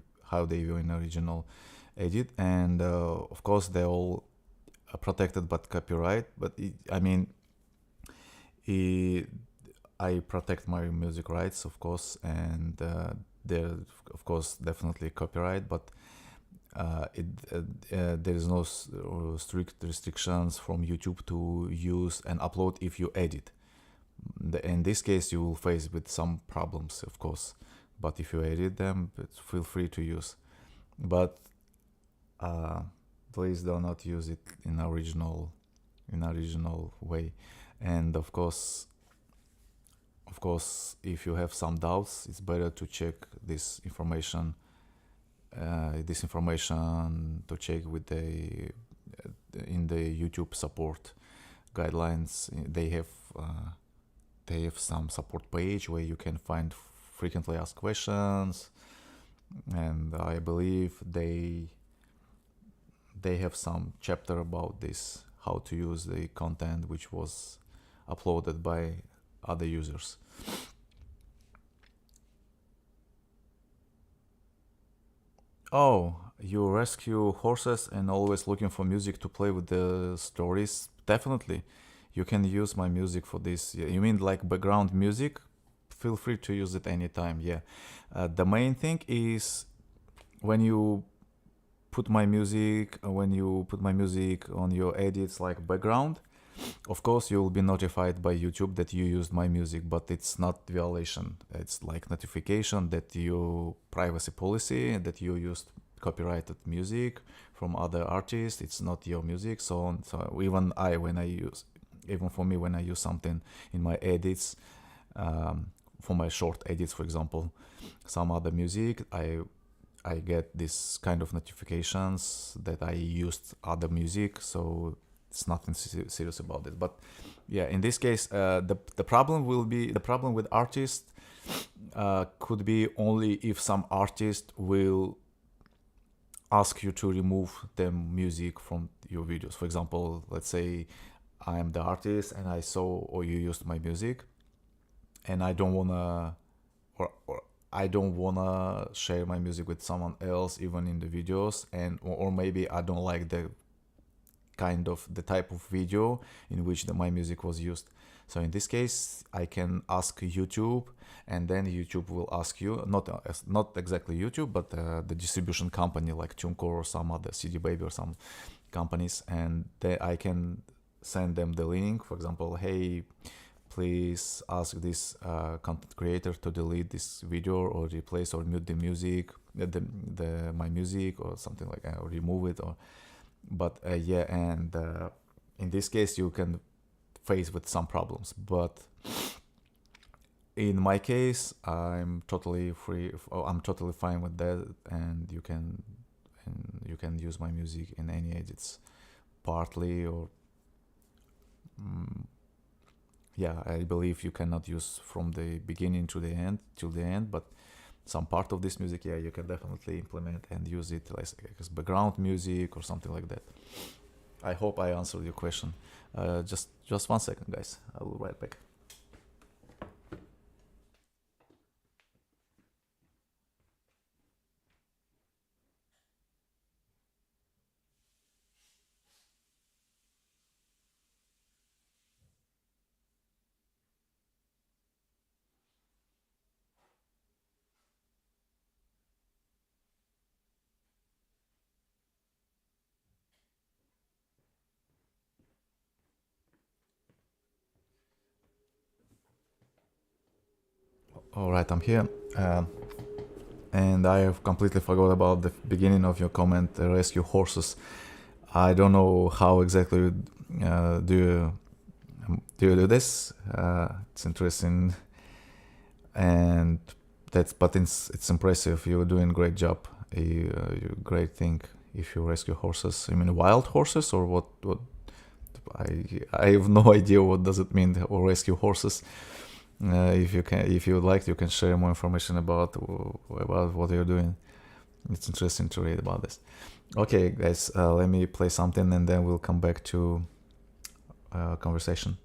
view in original edit. And of course they're all protected by copyright. But I mean, it, I protect my music rights, of course, and there, of course, definitely copyright, but there is no strict restrictions from YouTube to use and upload if you edit. In this case, you will face with some problems, of course, but if you edit them, feel free to use. But uh, please do not use it in original way, and of course, if you have some doubts, it's better to check this information. This information to check with the in the YouTube support guidelines. They have some support page where you can find frequently asked questions, and I believe they have some chapter about this, how to use the content which was uploaded by other users. Oh, you rescue horses and always looking for music to play with the stories? Definitely. You can use my music for this. Yeah, you mean like background music? Feel free to use it anytime. Yeah. The main thing is when you when you put my music on your edits like background, of course, you will be notified by YouTube that you used my music, but it's not violation. It's like notification that you privacy policy that you used copyrighted music from other artists. It's not your music, so on. So even for me when I use something in my edits, for my short edits, for example, some other music, I get this kind of notifications that I used other music, so it's nothing serious about it. But yeah, in this case, the problem with artists could be only if some artist will ask you to remove the music from your videos. For example, let's say I am the artist and I saw or you used my music, and I don't wanna or I don't wanna share my music with someone else, even in the videos, and or maybe I don't like the type of video in which my music was used. So in this case, I can ask YouTube, and then YouTube will ask you, not exactly YouTube, but the distribution company like TuneCore or some other CD Baby or some companies, and I can send them the link. For example, hey, please ask this content creator to delete this video or replace or mute the music, my music or something like that, or remove it. Or but yeah, and in this case you can face with some problems. But in my case, I'm totally free. I'm totally fine with that, and you can use my music in any edits, partly or. Mm, yeah, I believe you cannot use from the beginning to the end till the end, but some part of this music, yeah, you can definitely implement and use it as background music or something like that. I hope I answered your question. Just 1 second, guys. I will be right back. All right, I'm here. And I have completely forgot about the beginning of your comment, rescue horses. I don't know how exactly do you do this. It's interesting, and but it's impressive. You're doing a great job. You great thing if you rescue horses. I mean, wild horses or what? What? I have no idea what does it mean or rescue horses. If you would like, you can share more information about what you're doing. It's interesting to read about this. Okay, guys, let me play something and then we'll come back to conversation.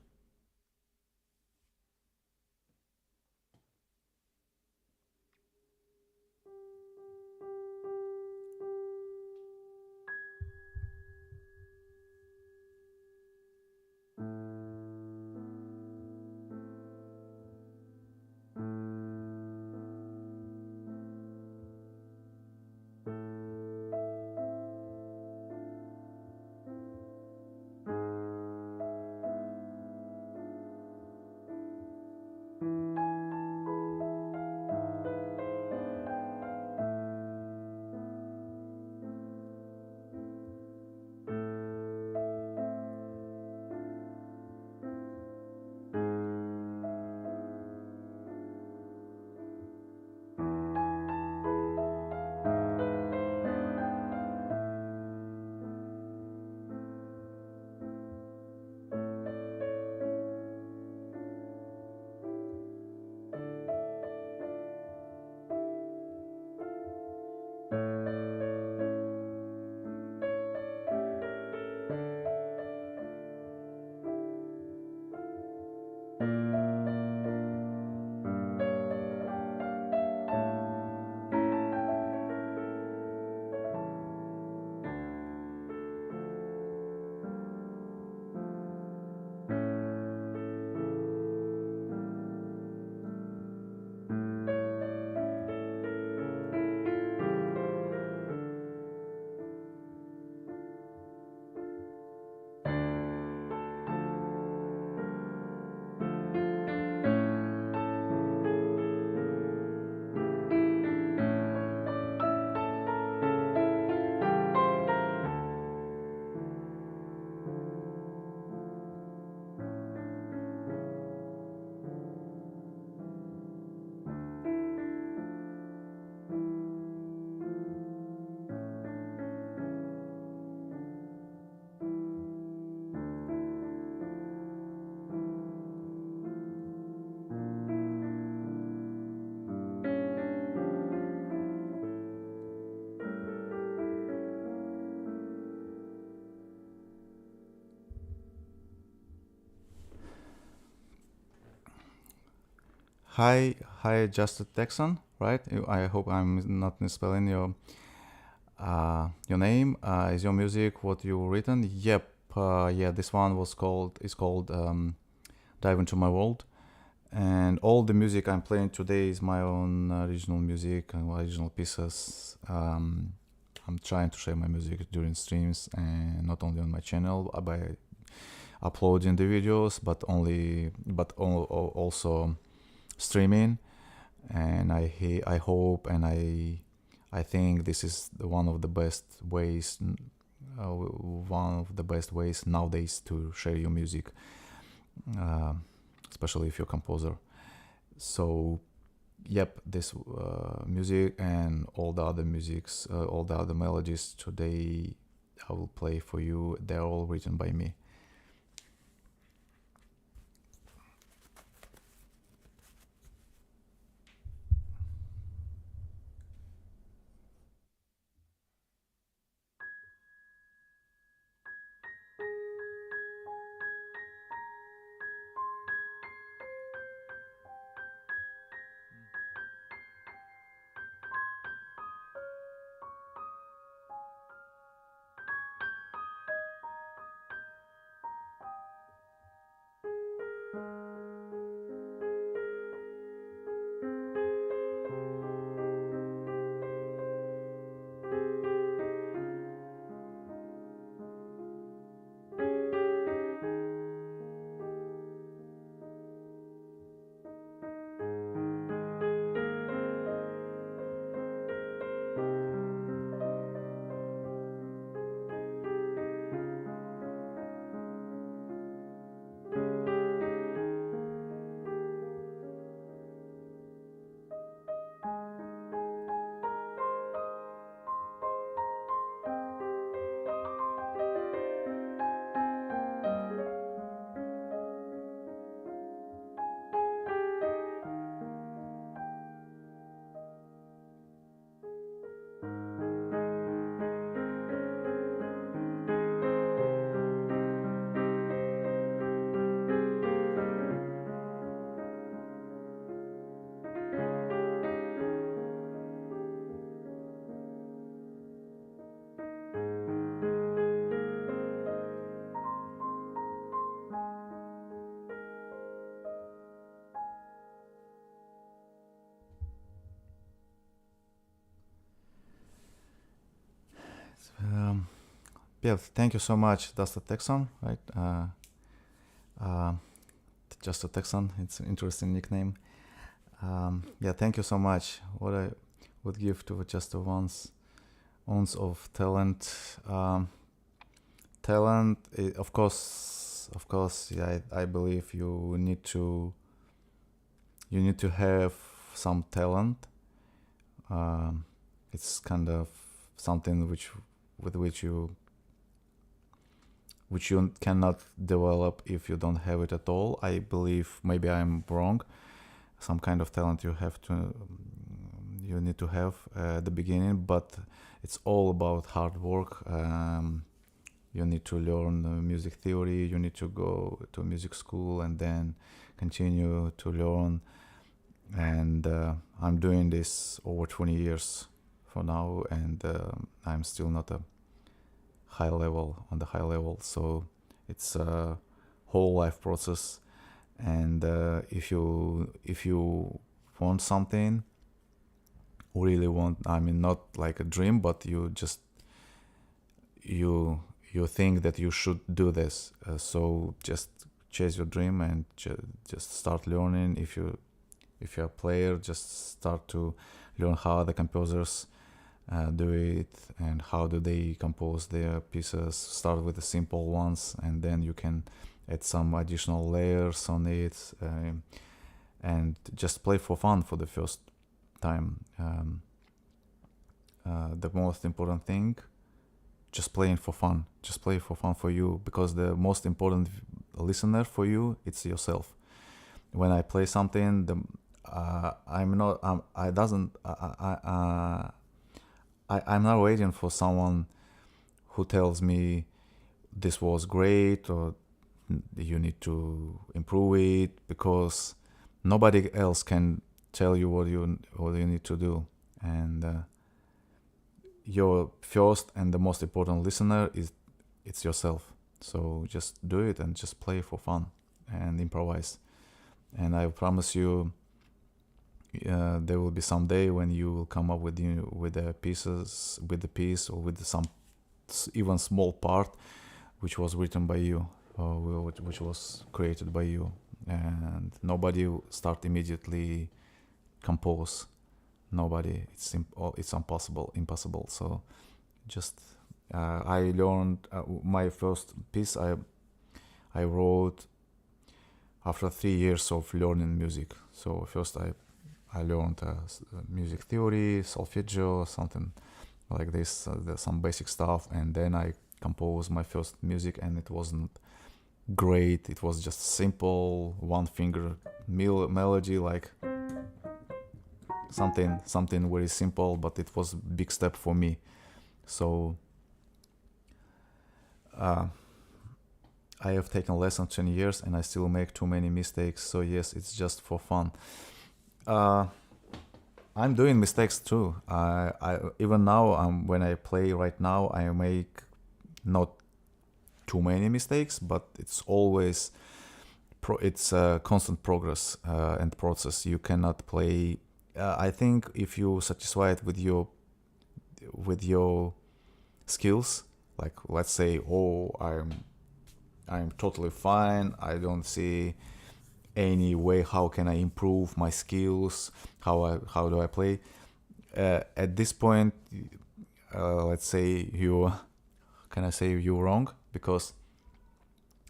Hi, Justin Texan, right? I hope I'm not misspelling your name. Is your music what you written? Yep. Yeah, this one is called Dive Into My World, and all the music I'm playing today is my own original music and original pieces. I'm trying to share my music during streams and not only on my channel by uploading the videos, also streaming. And I hope and I think this is one of the best ways, nowadays to share your music, uh, especially if you're a composer. So, yep, this music and all the other all the other melodies today I will play for you. They're all written by me. Yeah, thank you so much. That's the Texan, right? Uh, just a Texan. It's an interesting nickname. Yeah, thank you so much. What I would give to just a ounce of talent. Talent, of course. Yeah, I believe you need to have some talent. Um, it's kind of something with which you cannot develop if you don't have it at all. I believe, maybe I'm wrong. Some kind of talent you need to have at the beginning, but it's all about hard work. You need to learn music theory. You need to go to music school and then continue to learn. And I'm doing this over 20 years for now, and I'm still not a on the high level. So it's a whole life process. And if you want something, really want, I mean, not like a dream, but you you think that you should do this, so just chase your dream and just start learning. If you're a player, just start to learn how the composers do it and how do they compose their pieces. Start with the simple ones, and then you can add some additional layers on it, and just play for fun for the first time. The most important thing, just playing for fun. Just play for fun for you, because the most important listener for you, it's yourself. When I play something, I'm not. I doesn't. I'm not waiting for someone who tells me this was great or you need to improve it, because nobody else can tell you what you need to do. And your first and the most important listener it's yourself. So just do it and just play for fun and improvise. And I promise you, there will be some day when you will come up with the pieces, with the piece, or with some even small part which was written by you, or which was created by you, and nobody will start immediately compose. Nobody. It's impossible. So just I learned my first piece I wrote after 3 years of learning music. So first I learned music theory, solfeggio, something like this, some basic stuff, and then I composed my first music, and it wasn't great. It was just simple one finger melody, like something very simple, but it was a big step for me. So I have taken less than 10 years and I still make too many mistakes. So yes, it's just for fun. I'm doing mistakes too. I even now, when I play right now, I make not too many mistakes, but it's always it's a constant progress and process. You cannot play. I think if you satisfied with your skills, like let's say, oh, I'm totally fine. I don't see any way how can I improve my skills. How do I play? At this point, let's say can I say you're wrong, because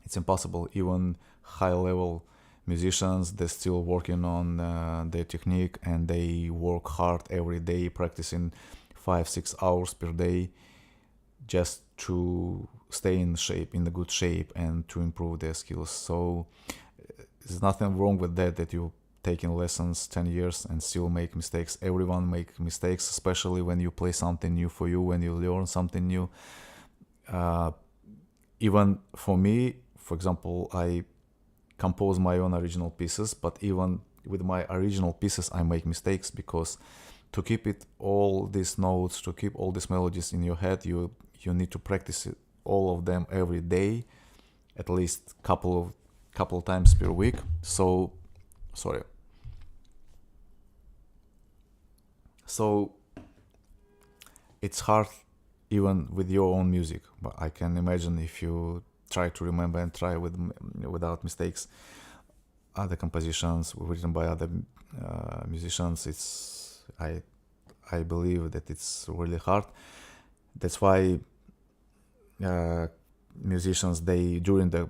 it's impossible. Even high level musicians, they're still working on their technique, and they work hard every day, practicing 5-6 hours per day, just to stay in the good shape, and to improve their skills. So there's nothing wrong with that you're taking lessons 10 years and still make mistakes. Everyone make mistakes, especially when you play something new for you, when you learn something new. Even for me, for example, I compose my own original pieces, but even with my original pieces I make mistakes, because to keep it all these notes, to keep all these melodies in your head, you need to practice it, all of them every day, at least couple times per week. So it's hard even with your own music. But I can imagine if you try to remember and try without mistakes other compositions written by other musicians, I believe that it's really hard. That's why musicians, they during the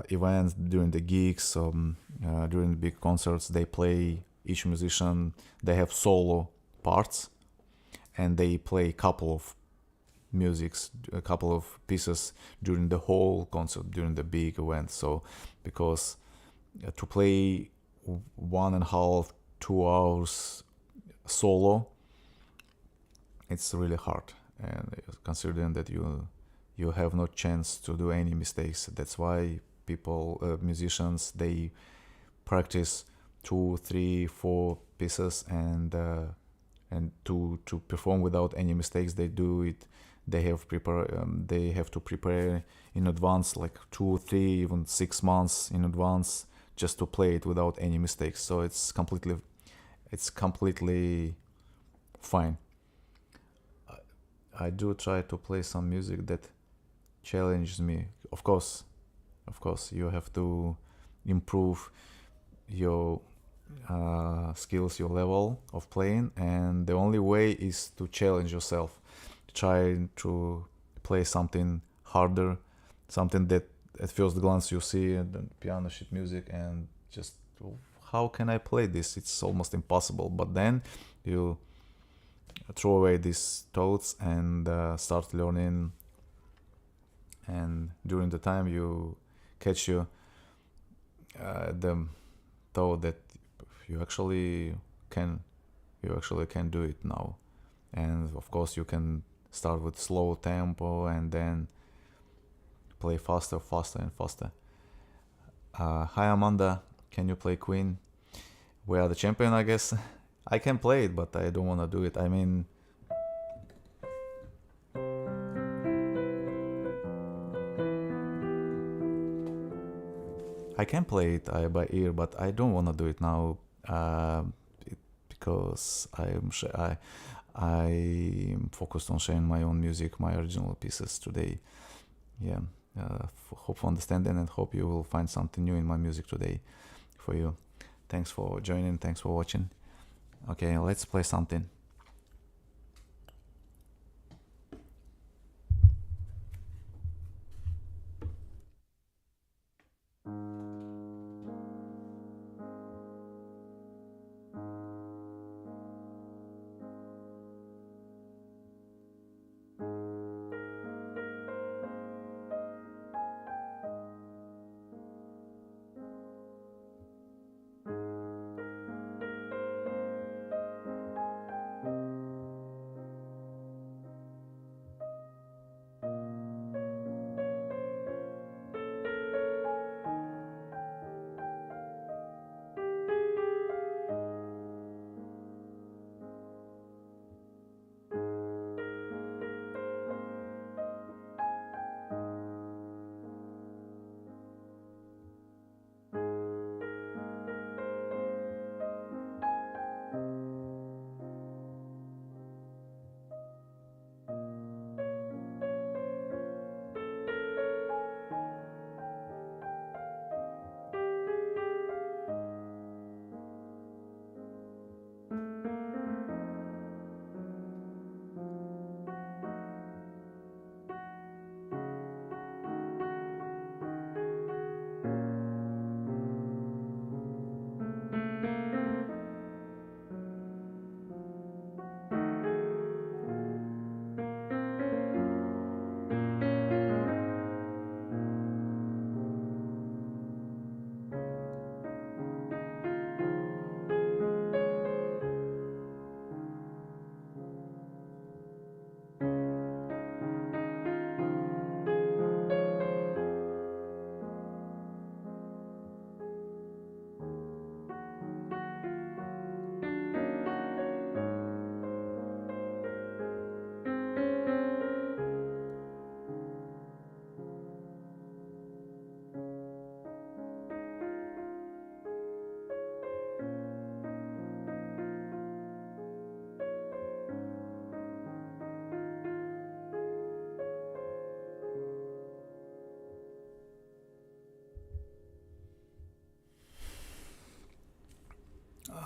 events, during the gigs, during big concerts, they play, each musician, they have solo parts, and they play a couple of pieces during the whole concert, during the big event. So because to play 1.5, 2 hours solo, it's really hard, and considering that you have no chance to do any mistakes. That's why musicians, they practice 2, 3, 4 pieces, and to perform without any mistakes, they do it. They have to prepare in advance, like 2, 3, even 6 months in advance, just to play it without any mistakes. So it's completely fine. I do try to play some music that challenges me. Of course, you have to improve your skills, your level of playing, and the only way is to challenge yourself. Try to play something harder, something that at first glance you see the piano sheet music and just, how can I play this? It's almost impossible. But then you throw away these thoughts and start learning, and during the time you catch the thought that you actually can do it now. And of course you can start with slow tempo and then play faster and faster. Hi Amanda, can you play Queen? We Are the Champion, I guess. I can play it, but I don't want to do it. I mean, I can play it by ear, but I don't want to do it now, because I'm focused on sharing my own music, my original pieces today. Yeah, hope for understanding, and hope you will find something new in my music today for you. Thanks for joining, thanks for watching. Okay, let's play something.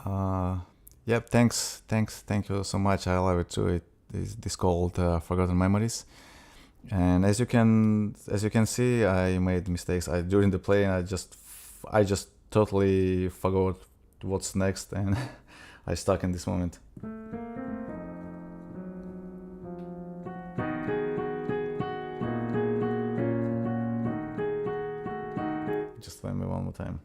Uh, yep. Thank you so much. I love it too. It is this called Forgotten Memories. And as you can see, I made mistakes. During the play, I just totally forgot what's next, and I stuck in this moment. Just let me one more time.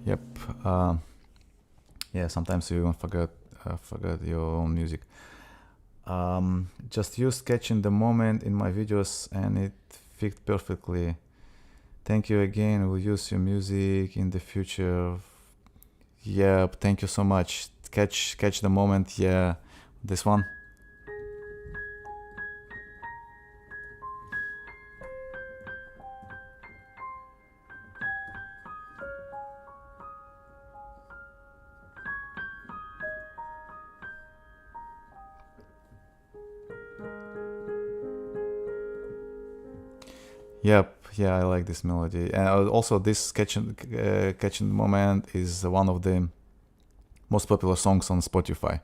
Yep. Yeah. Sometimes you forget your own music. Just use sketch in the moment in my videos, and it fit perfectly. Thank you again. We'll use your music in the future. Yeah, thank you so much. Catch the moment. Yeah, this one. Yep. Yeah, I like this melody. And also, this catching the moment is one of the most popular songs on Spotify.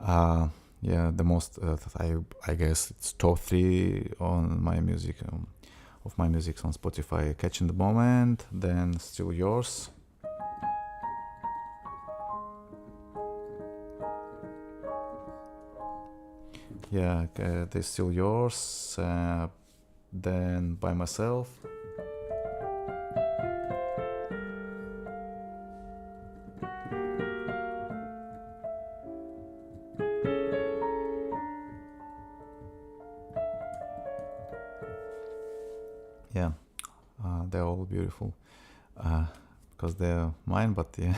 Uh, yeah, the most. I guess it's top three on my music. Of my music on Spotify. Catching the moment, then Still Yours. Yeah, they Still Yours. Then By Myself. Yeah, they're all beautiful because they're mine, but yeah,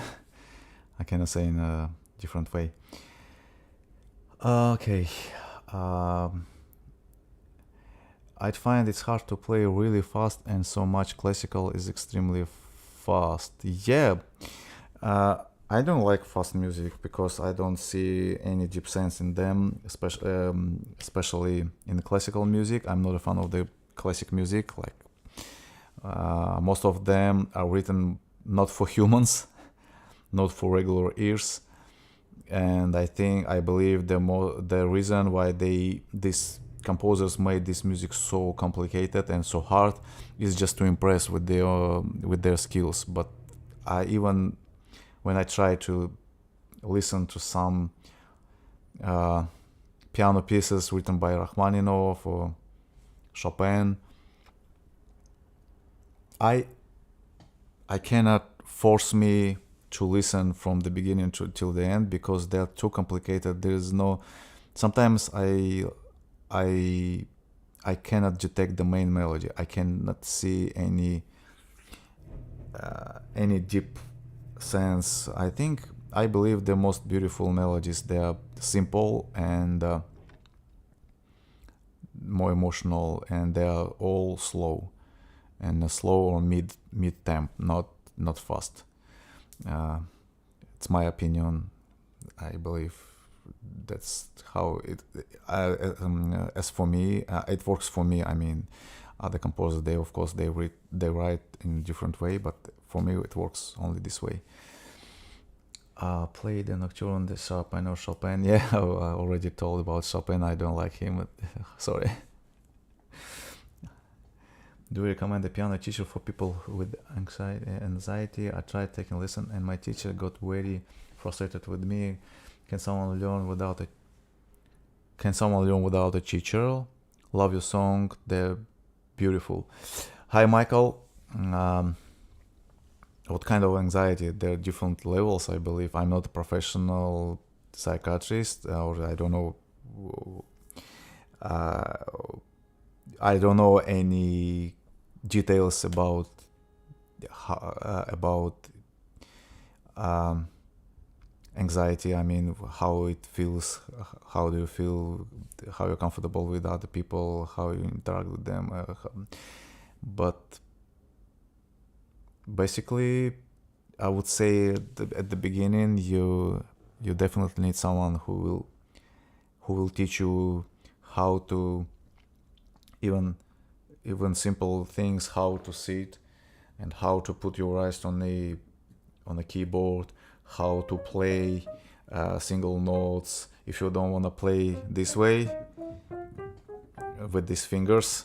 I cannot say in a different way. Okay. Um, I'd find it's hard to play really fast, and so much classical is extremely fast. Yeah, uh, I don't like fast music because I don't see any deep sense in them, especially in the classical music. I'm not a fan of the classic music. Like most of them are written not for humans, not for regular ears, and I believe the reason why these composers made this music so complicated and so hard is just to impress with their skills. But I even when I try to listen to some uh, piano pieces written by Rachmaninoff or Chopin, I I cannot force me to listen from the beginning till the end because they're too complicated. There's no. Sometimes I I cannot detect the main melody. I cannot see any deep sense. I believe the most beautiful melodies they are simple and more emotional, and they are all slow and slow or mid temp, not fast. Uh, it's my opinion. I believe that's how it. As for me, it works for me. I mean, other composers they of course they write in a different way, but for me it works only this way. Play the Nocturne de Chopin or Chopin. Yeah, I already told about Chopin. I don't like him. Sorry. Do you recommend a piano teacher for people with anxiety? I tried taking lesson and my teacher got very frustrated with me. Can someone learn without a teacher? Love your song. They're beautiful. Hi, Michael. What kind of anxiety? There are different levels, I believe. I'm not a professional psychiatrist, or I don't know. I don't know any details about anxiety. I mean, how it feels. How do you feel? How you're comfortable with other people? How you interact with them? But basically, I would say at the beginning you definitely need someone who will teach you how to even simple things, how to sit and how to put your eyes on a keyboard, how to play single notes. If you don't want to play this way with these fingers,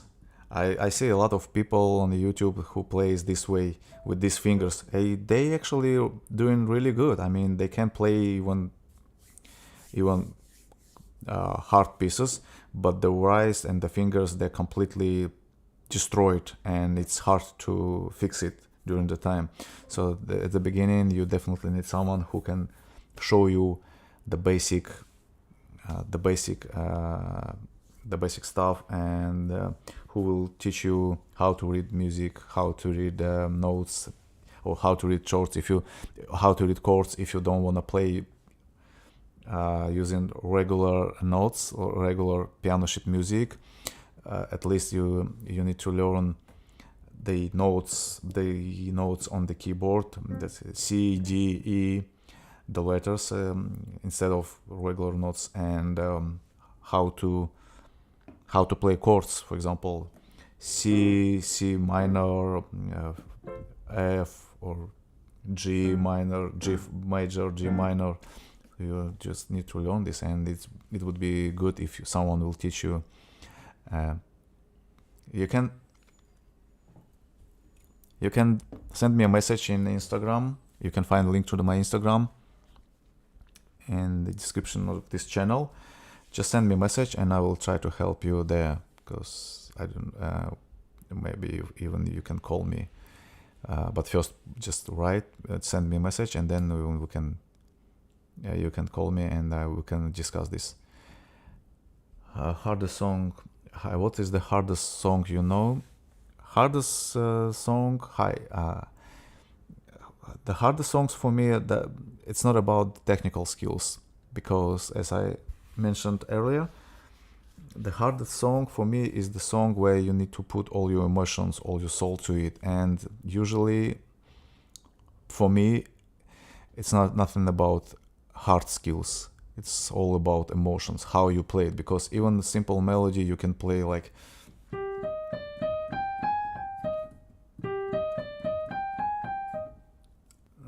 I see a lot of people on YouTube who plays this way with these fingers. They actually doing really good. I mean, they can play even hard pieces, but the wrist and the fingers, they're completely destroyed, and it's hard to fix it during the time. So at the beginning, you definitely need someone who can show you the basic, the basic, the basic stuff, and who will teach you how to read music, how to read notes, or how to read chords. How to read chords if you don't want to play using regular notes or regular piano sheet music. At least you need to learn the notes on the keyboard. That's C, D, E, the letters instead of regular notes, and how to play chords. For example, C minor, F, or G minor, G major, G minor. You just need to learn this, and it would be good if someone will teach you. You can send me a message in Instagram. You can find a link to my Instagram in the description of this channel. Just send me a message and I will try to help you there, because I don't maybe even you can call me, but first just write, send me a message, and then we can you can call me and we can discuss this. Hardest song. What is the hardest song you know? Hardest song. The hardest songs for me, it's not about technical skills, because as I mentioned earlier, the hardest song for me is the song where you need to put all your emotions, all your soul to it. And usually for me, it's nothing about hard skills. It's all about emotions, how you play it, because even a simple melody you can play like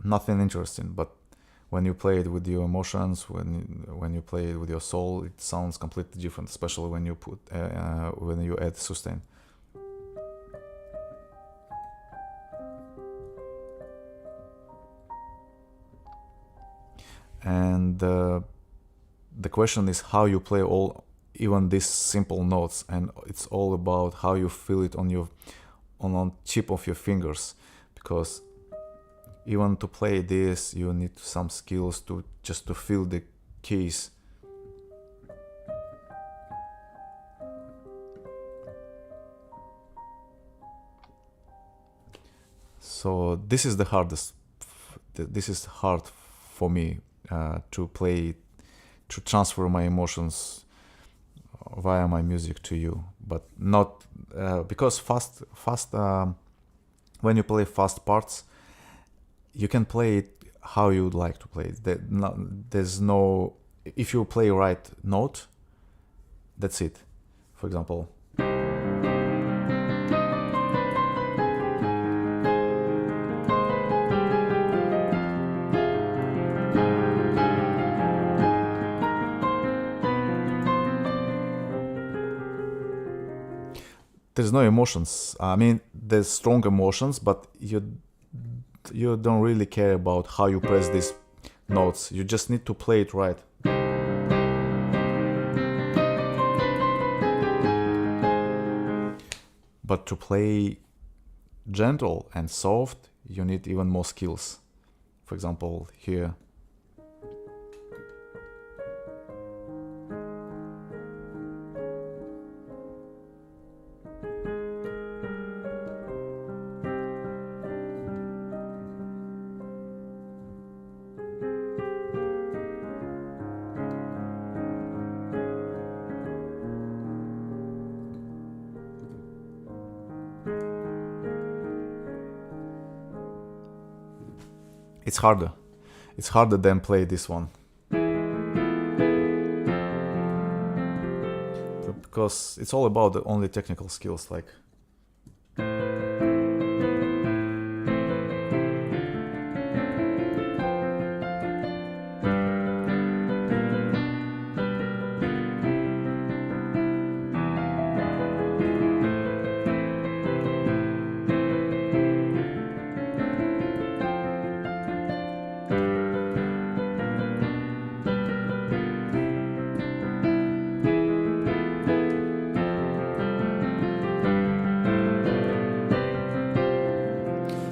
nothing interesting, but when you play it with your emotions, when you play it with your soul, it sounds completely different, especially when you when you add sustain. And the question is how you play even these simple notes, and it's all about how you feel it on tip of your fingers, because even to play this you need some skills to just to feel the keys. So this is the hardest. This is hard for me to play, to transfer my emotions via my music to you, but not because fast when you play fast parts, you can play it how you would like to play it. There's no, if you play right note, that's it. For example, there's no emotions. I mean, there's strong emotions, but you don't really care about how you press these notes. You just need to play it right. But to play gentle and soft, you need even more skills. For example, here. it's harder. It's harder than play this one. Because it's all about the only technical skills, like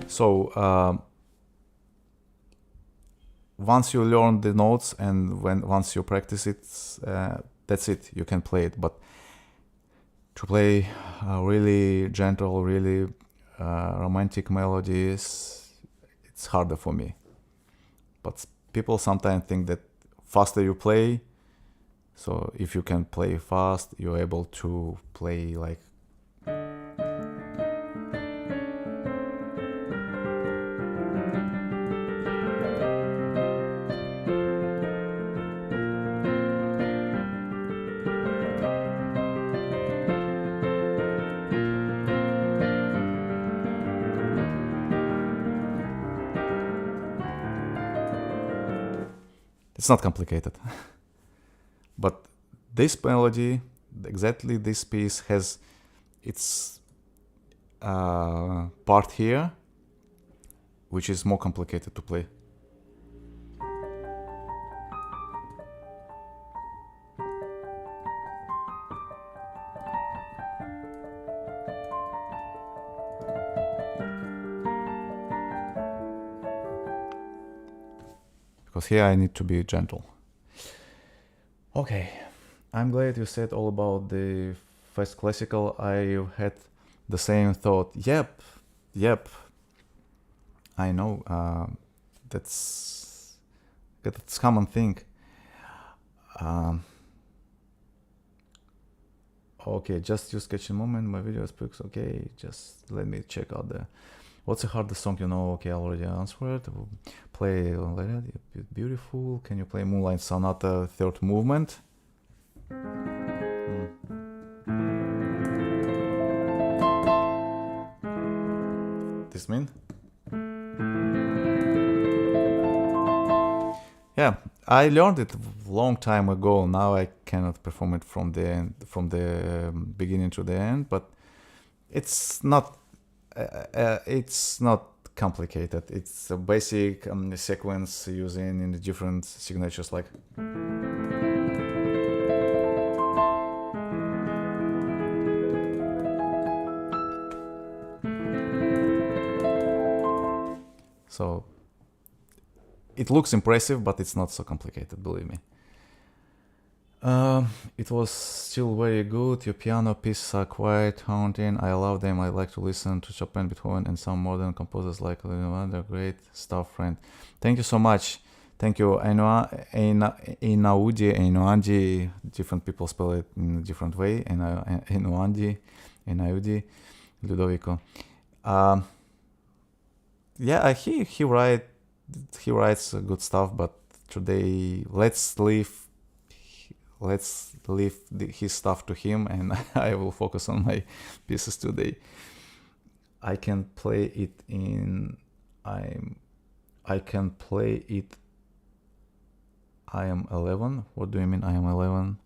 so. Once you learn the notes and once you practice it, that's it. You can play it. But to play really gentle, really romantic melodies, it's harder for me. But people sometimes think that faster you play, so if you can play fast, you're able to play like. It's not complicated. But this melody, exactly this piece, has its part here, which is more complicated to play. Because here I need to be gentle. Okay, I'm glad you said all about the fast classical. I had the same thought. Yep. I know. That's common thing. Okay, just use sketching moment. My video speaks. Okay, just let me check out the. What's the hardest song you know? Okay, I already answered. Play Beautiful. Can you play Moonlight Sonata third movement? This mean? Yeah, I learned it a long time ago. Now I cannot perform it from the end, from the beginning to the end. But it's not complicated. It's a basic sequence using in the different signatures, like. So it looks impressive, but it's not so complicated, believe me. It was still very good. Your piano pieces are quite haunting. I love them. I like to listen to Chopin, Beethoven, and some modern composers like they're great stuff, friend. Thank you so much. Thank you. Einaudi, different people spell it in a different way. Einaudi, Ludovico. Yeah, he writes good stuff, but today let's leave his stuff to him, and I will focus on my pieces today. I can play it in. I am 11. What do you mean I am 11?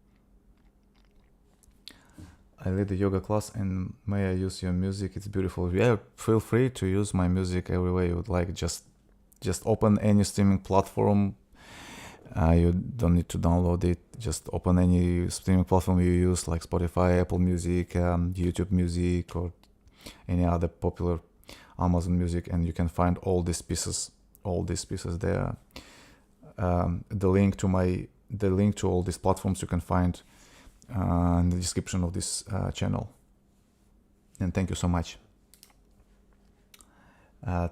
I lead a yoga class, and may I use your music? It's beautiful. Yeah, feel free to use my music every way you would like. Just open any streaming platform. You don't need to download it. Just open any streaming platform you use, like Spotify, Apple Music, YouTube Music, or any other popular Amazon Music, and you can find all these pieces there. The link to all these platforms you can find in the description of this channel. And thank you so much.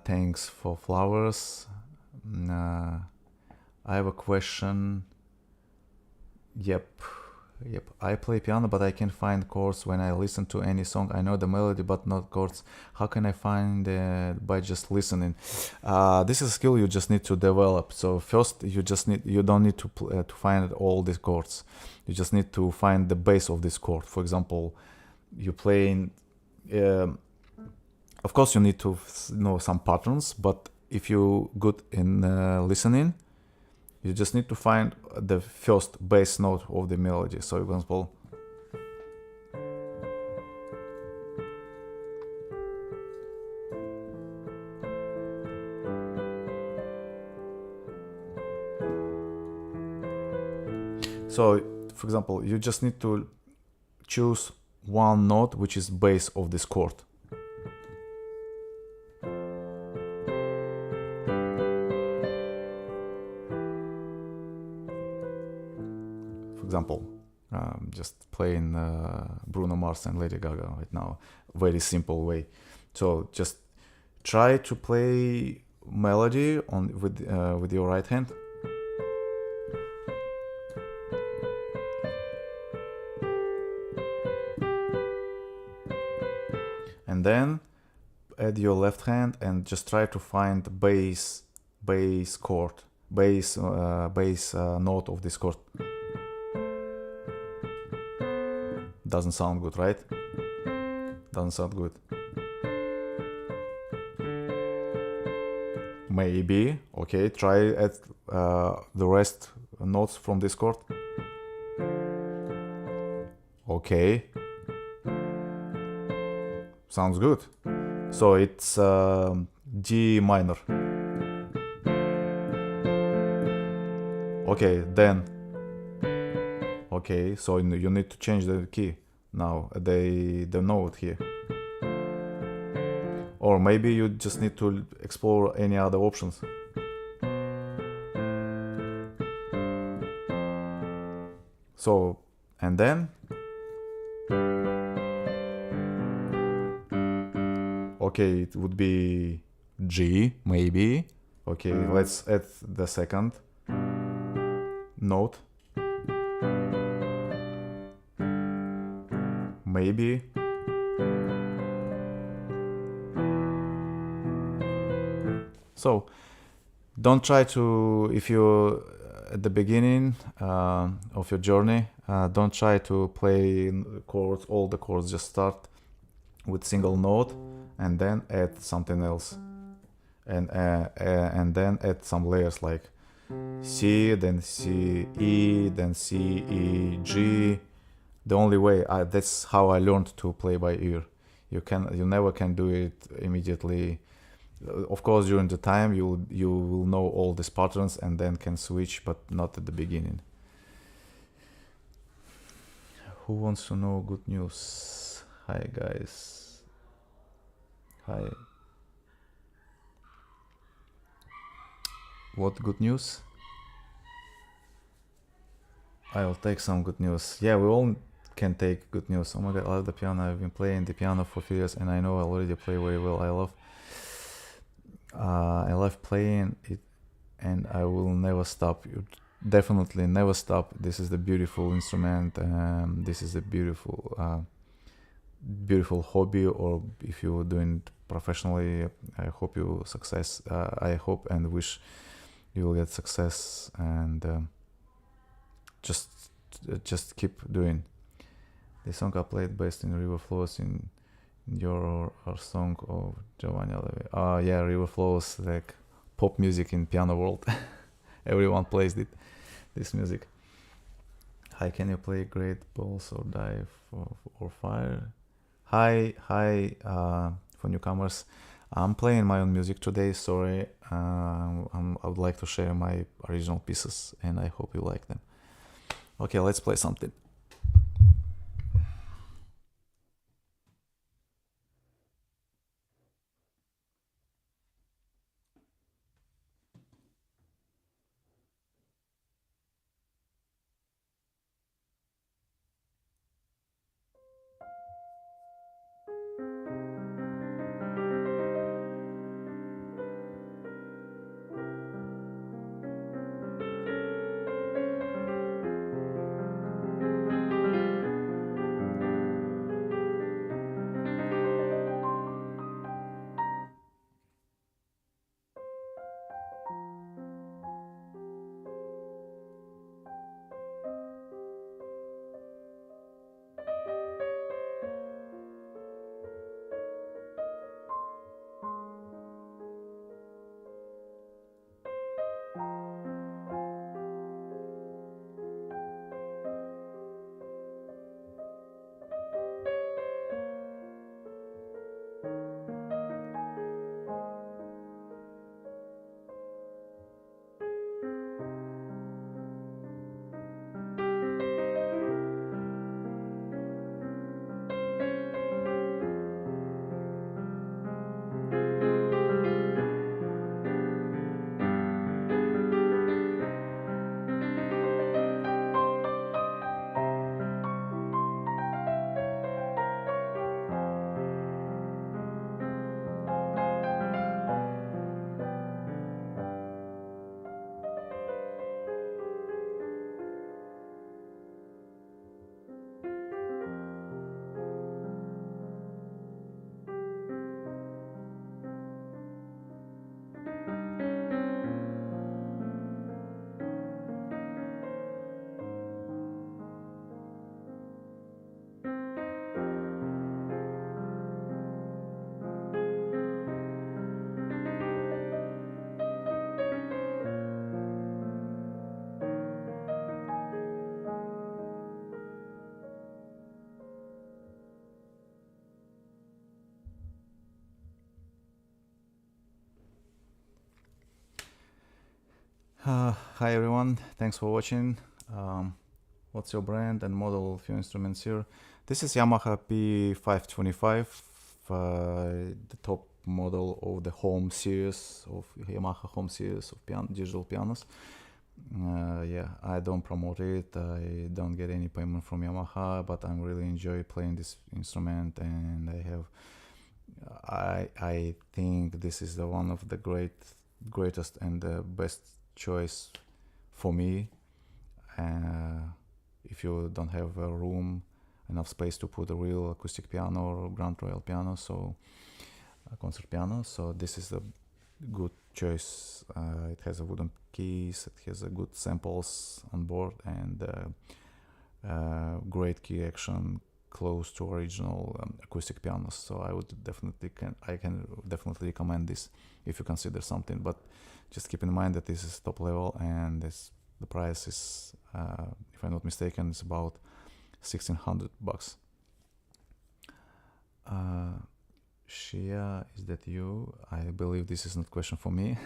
Thanks for flowers. I have a question. Yep, Yep, I play piano, but I can't find chords when I listen to any song. I know the melody, but not chords. How can I find by just listening? This is a skill you just need to develop. So first, you don't need to find all these chords. You just need to find the base of this chord. For example, you playing. Um, of course, you need to know some patterns, but if you good in listening, you just need to find the first bass note of the melody. So, for example, you just need to choose one note which is bass of this chord. For example, just playing Bruno Mars and Lady Gaga right now. Very simple way. So just try to play melody with your right hand. And then add your left hand and just try to find the bass chord, bass note of this chord. Doesn't sound good, right? Doesn't sound good. Maybe, okay, try at the rest notes from this chord. Okay. Sounds good. So it's D minor. Okay, then. Okay, so you need to change the key now, the note here. Or maybe you just need to explore any other options. So, and then. Okay, it would be G, maybe. Okay, let's add the second note. Maybe. So, don't try to, if you're at the beginning of your journey, don't try to play chords, all the chords. Just start with single note and then add something else, and then add some layers like C, then C, E, then C, E, G. The only way, that's how I learned to play by ear. You never can do it immediately. Of course, during the time you will know all these patterns and then can switch, but not at the beginning. Who wants to know good news? Hi guys. Hi. What good news? I'll take some good news. Yeah, we all can take good news. Oh my god, I love the piano. I've been playing the piano for 2 years and I know I already play very well. I love playing it and I will never stop. You definitely never stop. This is the beautiful instrument. This is a beautiful hobby, or if you're doing it professionally, I hope you success. I hope and wish you will get success, and just keep doing. The song I played based in River Flows in your song of Giovanni Levi. Yeah, River Flows, like pop music in piano world. Everyone plays it, this music. Hi, can you play Great Balls or Die or Fire? Hi, for newcomers. I'm playing my own music today, sorry. I would like to share my original pieces and I hope you like them. Okay, let's play something. Hi everyone, thanks for watching. What's your brand and model of your instruments here? This is Yamaha P525, the top model of the home series of Yamaha home series of digital pianos. Yeah, I don't promote it. I don't get any payment from Yamaha, but I really enjoy playing this instrument, and I think this is the one of the greatest and the best choice for me. If you don't have a room, enough space to put a real acoustic piano or grand royal piano, so a concert piano, so this is a good choice. It has a wooden keys, it has a good samples on board, and great key action, close to original acoustic pianos. So I can definitely recommend this if you consider something, but just keep in mind that this is top level, and the price is, if I'm not mistaken, it's about $1,600. Shia, is that you? I believe this is not a question for me.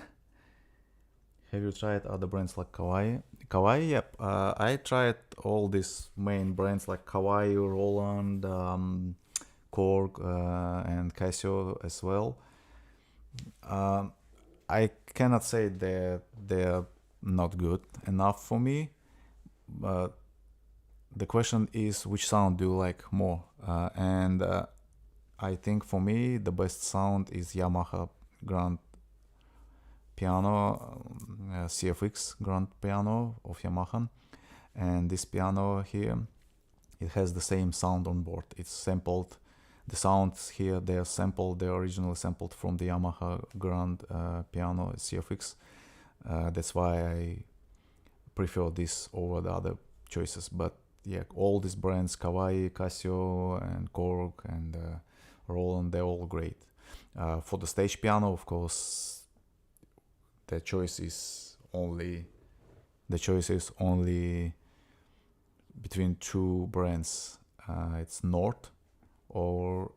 Have you tried other brands like Kawai? Kawai, yep. I tried all these main brands like Kawai, Roland, Korg, and Casio as well. I cannot say that they're not good enough for me, but the question is which sound do you like more? And I think for me the best sound is Yamaha Grand Piano, CFX Grand Piano of Yamaha, and this piano here, it has the same sound on board. It's sampled. The sounds here, they're originally sampled from the Yamaha Grand Piano CFX. That's why I prefer this over the other choices. But yeah, all these brands, Kawai, Casio, and Korg, and Roland, they're all great. For the stage piano, of course, the choice is only between two brands. It's Nord or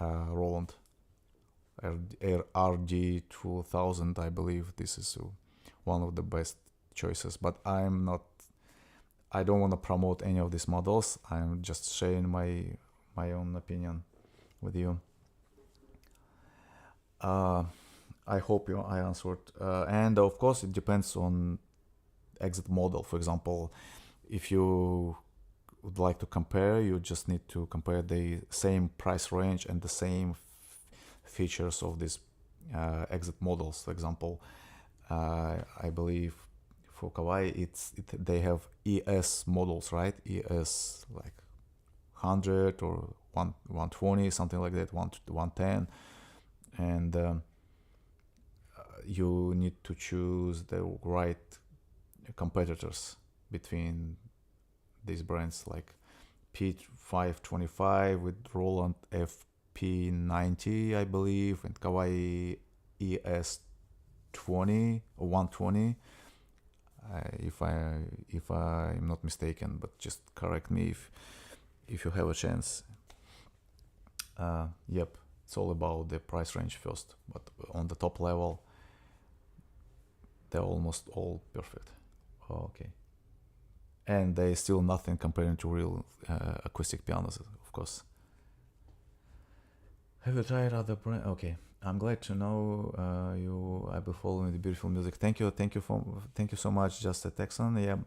Roland RD2000. I believe this is one of the best choices, but I don't want to promote any of these models. I'm just sharing my own opinion with you. I hope I answered, and of course it depends on exit model. For example, if you would like to compare, you just need to compare the same price range and the same features of these exit models. For example, I believe for Kawai they have ES models, right? ES like 100 or 120, something like that, 110, and you need to choose the right competitors between these brands, like P525 with Roland FP90, I believe, and Kawai ES20 or 120, if I'm not mistaken, but just correct me if you have a chance. Yep, it's all about the price range first, but on the top level they're almost all perfect. Okay. And there's still nothing comparing to real acoustic pianos, of course. Have you tried other brand? Okay, I'm glad to know you. I've been following the beautiful music. Thank you so much, Just Texan. Yeah,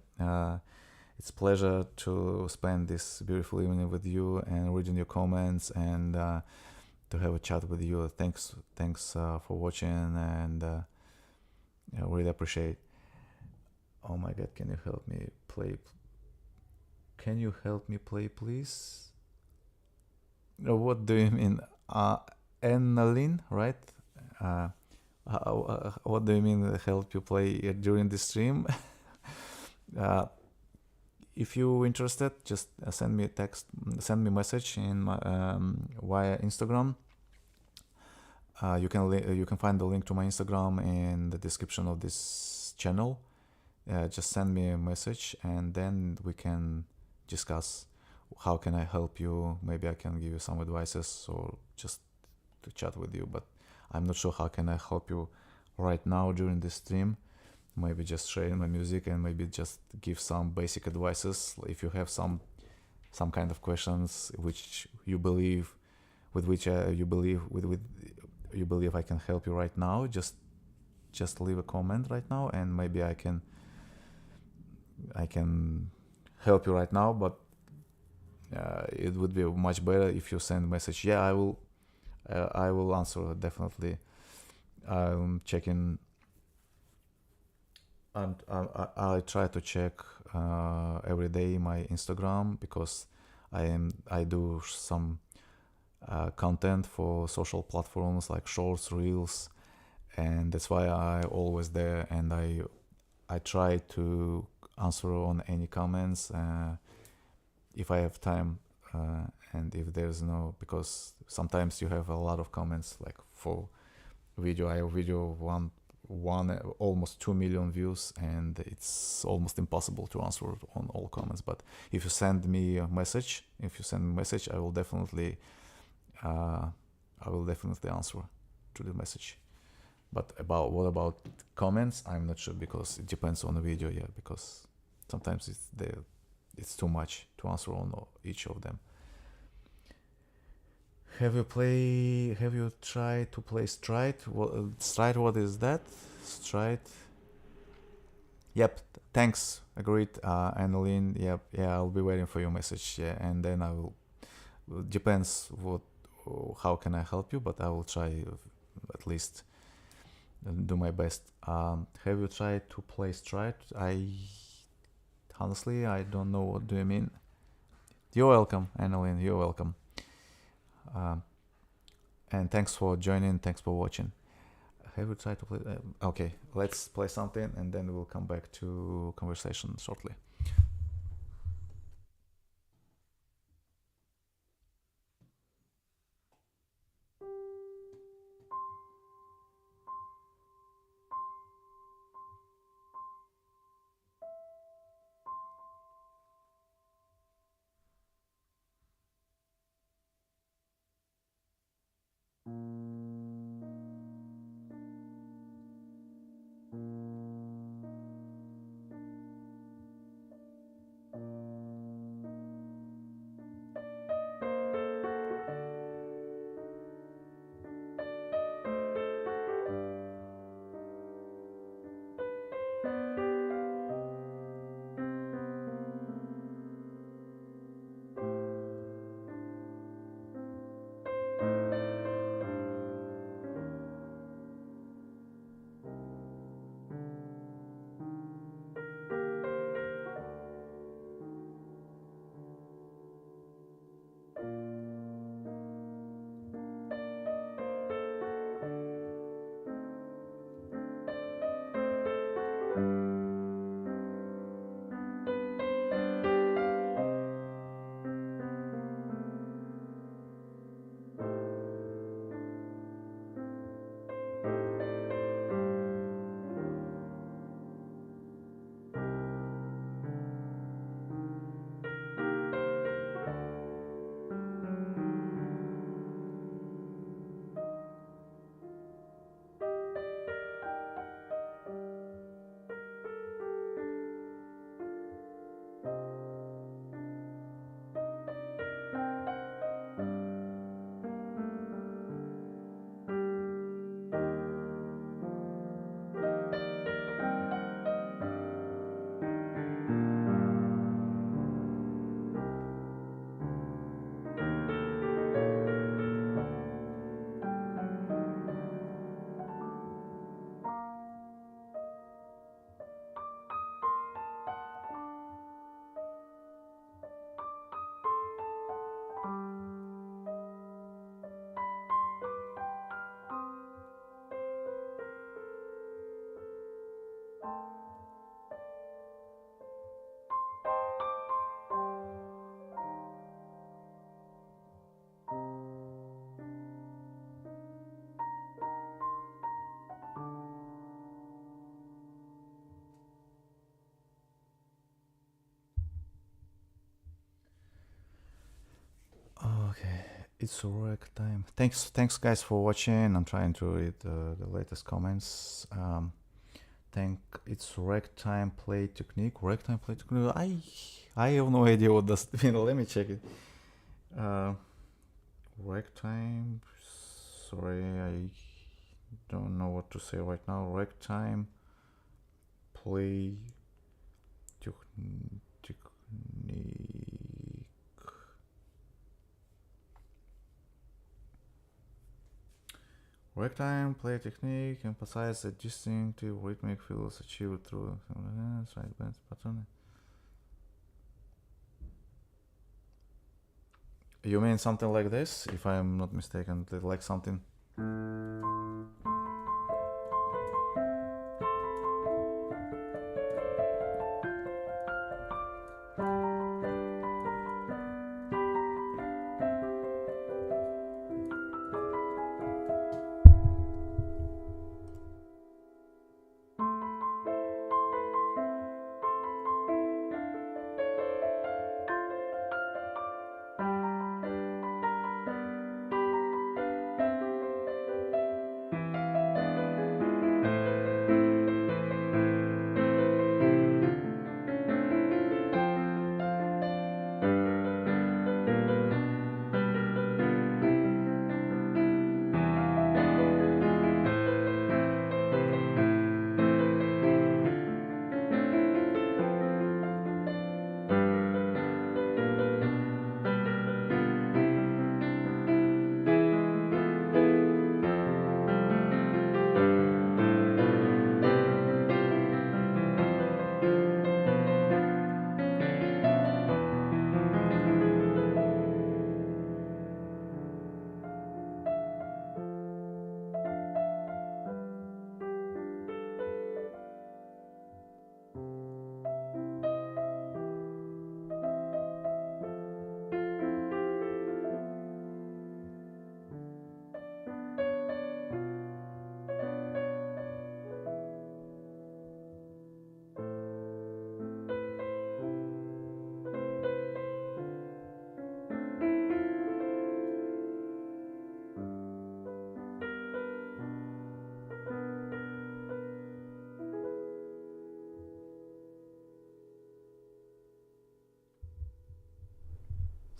it's a pleasure to spend this beautiful evening with you and reading your comments and to have a chat with you. Thanks for watching, and I really appreciate. Oh my God, can you help me play? Can you help me play, please? What do you mean? Annalyn, right? What do you mean help you play during the stream? If you're interested, just send me a text, send me a message in my, via Instagram. You can find the link to my Instagram in the description of this channel. Just send me a message, and then we can discuss how can I help you. Maybe I can give you some advices or just to chat with you, but I'm not sure how can I help you right now during this stream. maybe just sharing my music, and maybe just give some basic advices if you have some kind of questions which you believe with which you believe with you believe I can help you right now. Just leave a comment right now, and maybe I can help you right now. But it would be much better if you send a message. Yeah, I will answer definitely. I'm checking. I try to check every day my Instagram, because I do some content for social platforms like shorts, reels, and that's why I always there, and I try to answer on any comments if I have time, and if there's no, because sometimes you have a lot of comments, like for video. I have video one almost 2 million views, and it's almost impossible to answer on all comments. But if you send me a message, I will definitely answer to the message. But what about comments? I'm not sure, because it depends on the video. Yeah, because sometimes it's too much to answer on each of them. Have you tried to play Stride? What is that? Stride. Yep. Thanks. Agreed. Annalene. Yep. Yeah. I'll be waiting for your message. Yeah. And then I will. Depends how can I help you, but I will try at least do my best. Have you tried to play Stride? Honestly, I don't know what do you mean. You're welcome, Annalene. You're welcome. And thanks for joining. Thanks for watching. Have you tried to play? Okay, let's play something, and then we'll come back to conversation shortly. Okay, it's work time. Thanks guys for watching. I'm trying to read the latest comments. think it's ragtime play technique. Ragtime play technique. I have no idea what does it mean. Let me check it. Ragtime. Sorry, I don't know what to say right now. Ragtime play technique. Ragtime play technique emphasizes a distinctive rhythmic feels achieved through right bands pattern. You mean something like this, if I'm not mistaken, like something.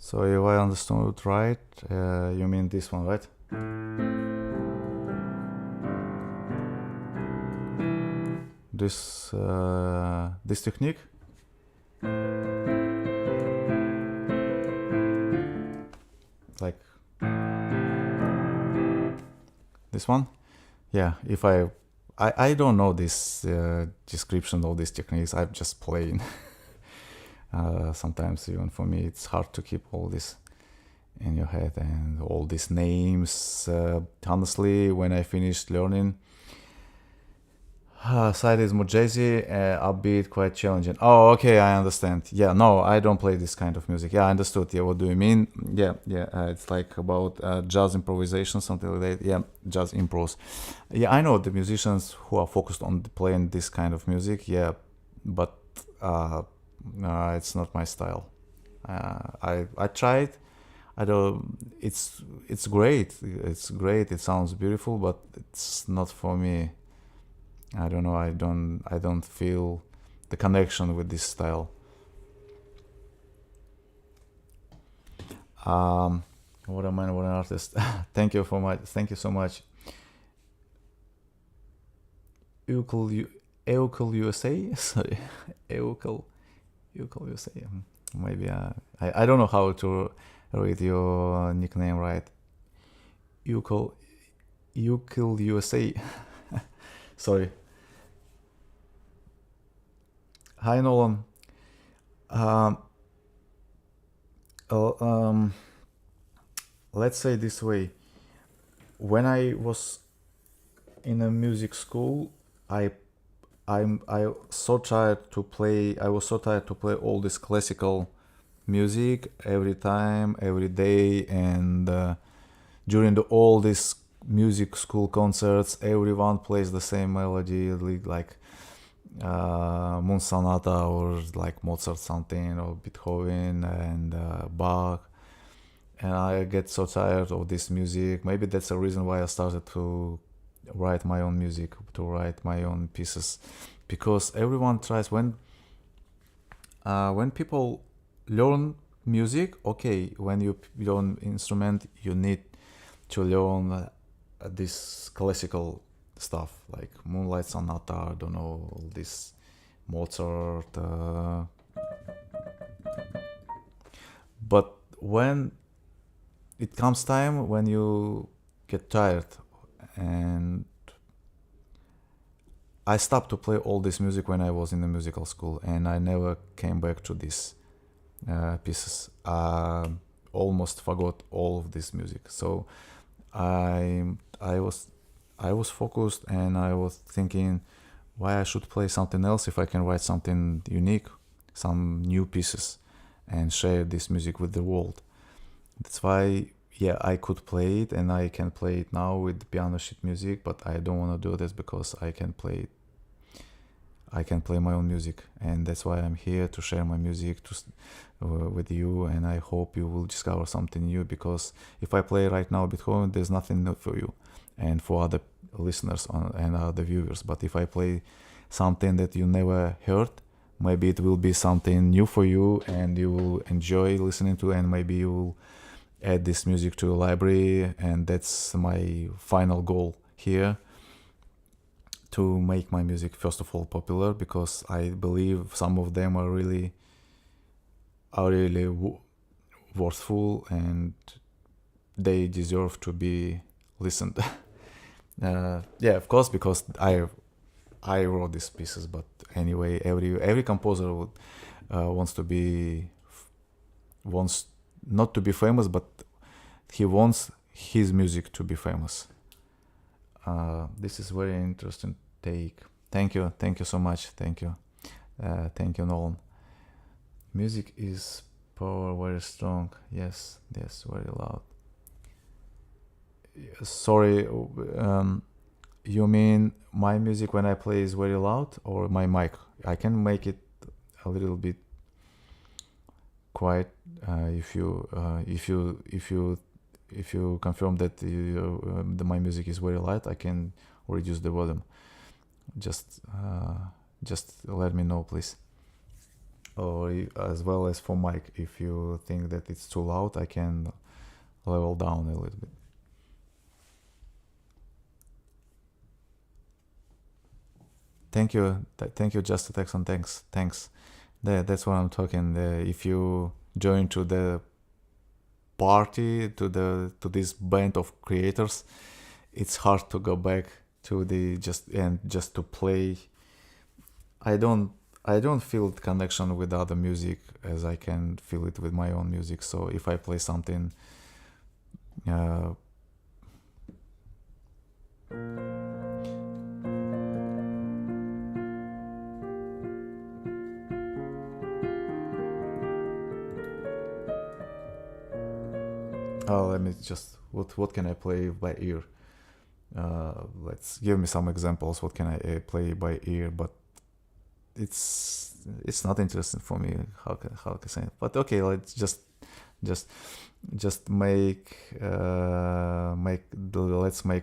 So if I understood right, you mean this one, right? This technique? Like this one? Yeah, if I don't know this description of these techniques, I'm just playing. Sometimes even for me it's hard to keep all this in your head and all these names. Honestly, when I finished learning, side is more jazzy, upbeat, quite challenging. Oh, okay, I understand. Yeah, no, I don't play this kind of music. Yeah, I understood. Yeah, what do you mean? Yeah, it's like about jazz improvisation, something like that. Yeah, jazz impros. Yeah, I know the musicians who are focused on playing this kind of music. Yeah, but it's not my style. I tried. I don't. It's great. It's great. It sounds beautiful, but it's not for me. I don't know. I don't feel the connection with this style. What am I? What an artist! Thank you for much. Thank you so much. Eucal USA. Sorry, Eucal USA. Maybe I don't know how to read your nickname right. Eucal USA. Sorry. Hi Nolan. Um, let's say this way. When I was in a music school, I so tired to play. I was so tired to play all this classical music every time, every day, and during all these music school concerts, everyone plays the same melody, like Moon Sonata or like Mozart something or Beethoven and Bach. And I get so tired of this music. Maybe that's a reason why I started to write my own music, to write my own pieces, because everyone tries when people learn music. Okay, when you learn instrument, you need to learn this classical stuff like Moonlight Sonata, I don't know, all this Mozart. But when it comes time when you get tired, and I stopped to play all this music when I was in the musical school, and I never came back to these pieces. Almost forgot all of this music. So I I was I was focused, and I was thinking why I should play something else if I can write something unique, some new pieces, and share this music with the world. That's why, yeah, I could play it, and I can play it now with piano sheet music, but I don't want to do this because I can play my own music, and that's why I'm here to share my music with you, and I hope you will discover something new, because if I play right now Beethoven, there's nothing new for you and for other listeners and other viewers. But if I play something that you never heard, maybe it will be something new for you, and you will enjoy listening to, and maybe you will add this music to your library. And that's my final goal here, to make my music first of all popular, because I believe some of them are really worthful, and they deserve to be listened. Yeah, of course, because I wrote these pieces. But anyway, every composer wants not to be famous, but he wants his music to be famous. This is very interesting take. Thank you so much. Thank you, Nolan. Music is power, very strong. Yes, very loud. Sorry, you mean my music when I play is very loud, or my mic? I can make it a little bit quiet, if you confirm that my music is very loud. I can reduce the volume. Just let me know, please. Or as well as for mic, if you think that it's too loud, I can level down a little bit. Thank you, Just a Texan. Thanks. That's what I'm talking. If you join to the party, to this band of creators, it's hard to go back to the just to play. I don't feel the connection with other music as I can feel it with my own music. So if I play something, uh, let me just, what can I play by ear? Let's give me some examples. What can I play by ear? But it's not interesting for me. How can I say it? But okay, let's just let's make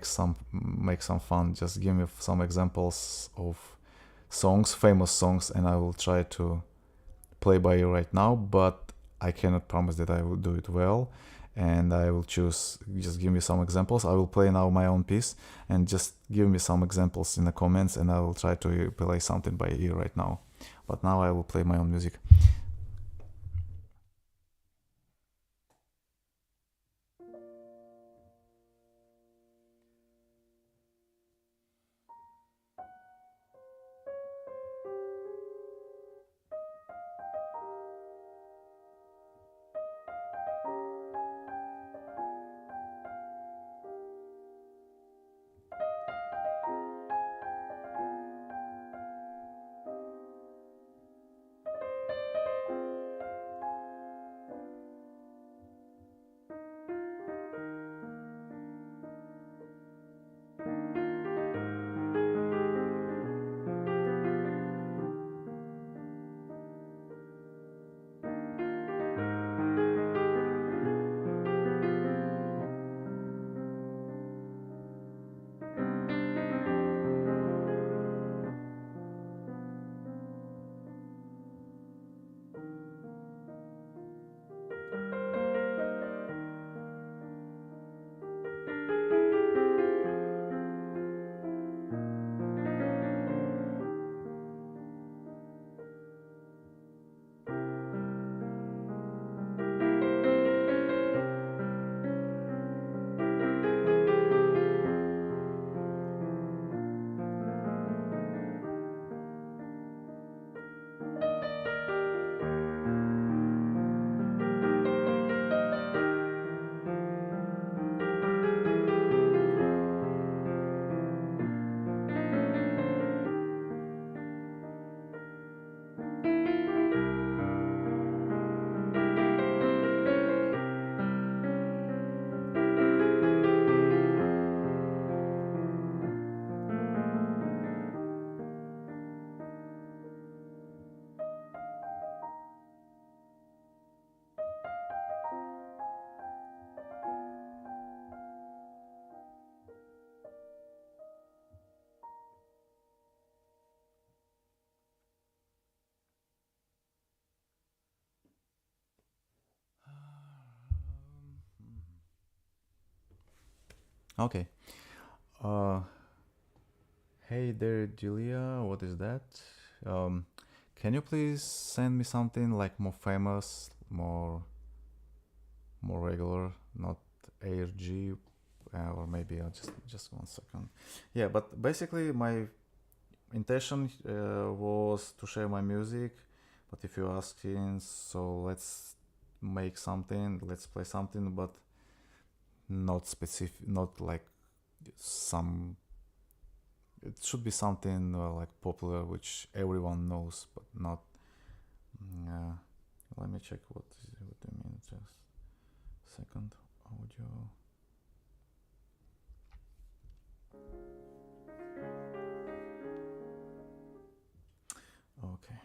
some fun. Just give me some examples of famous songs, and I will try to play by ear right now. But I cannot promise that I will do it well, and I will choose. Just give me some examples. I will play now my own piece, and just give me some examples in the comments, and I will try to play something by ear right now. But now I will play my own music. Okay. Uh, hey there, Julia. What is that? Um, can you please send me something like more famous, more regular, not ARG, or maybe I'll just 1 second. Yeah, but basically my intention was to share my music. But if you're asking, so let's make something, let's play something, but not specific, not like some. It should be something like popular, which everyone knows, but not. Uh, Let me check what do you mean. Just second audio. Okay.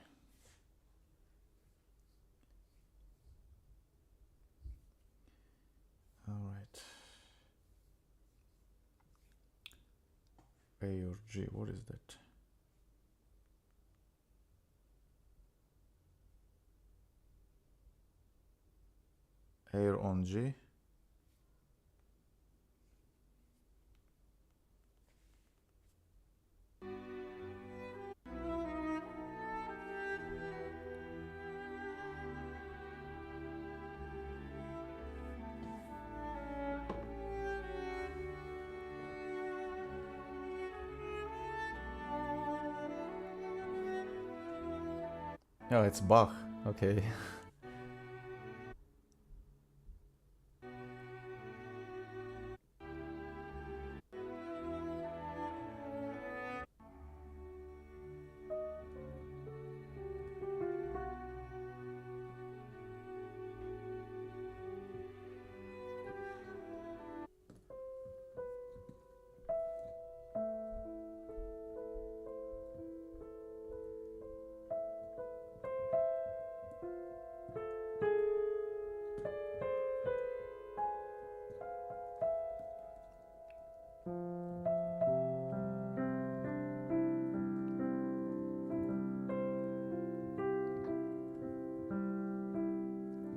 All right. A or G. What is that? Air on G. Yeah, it's Bach. Okay.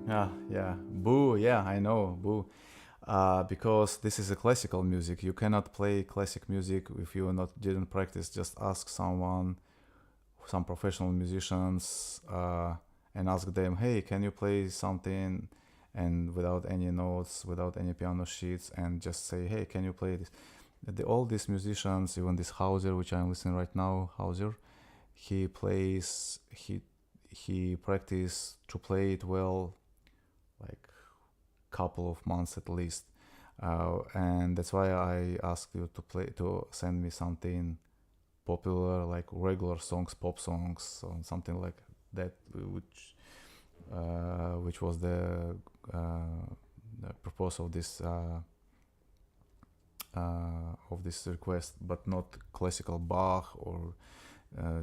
Yeah, yeah. Boo. Yeah, I know. Boo. Because this is a classical music. You cannot play classic music if you not didn't practice. Just ask someone, some professional musicians, and ask them, "Hey, can you play something?" And without any notes, without any piano sheets, and just say, "Hey, can you play this?" All these musicians, even this Hauser, which I'm listening right now, Hauser, he plays. He practiced to play it well, like couple of months at least, and that's why I asked you to send me something popular, like regular songs, pop songs, or something like that, which was the purpose of this request, but not classical Bach or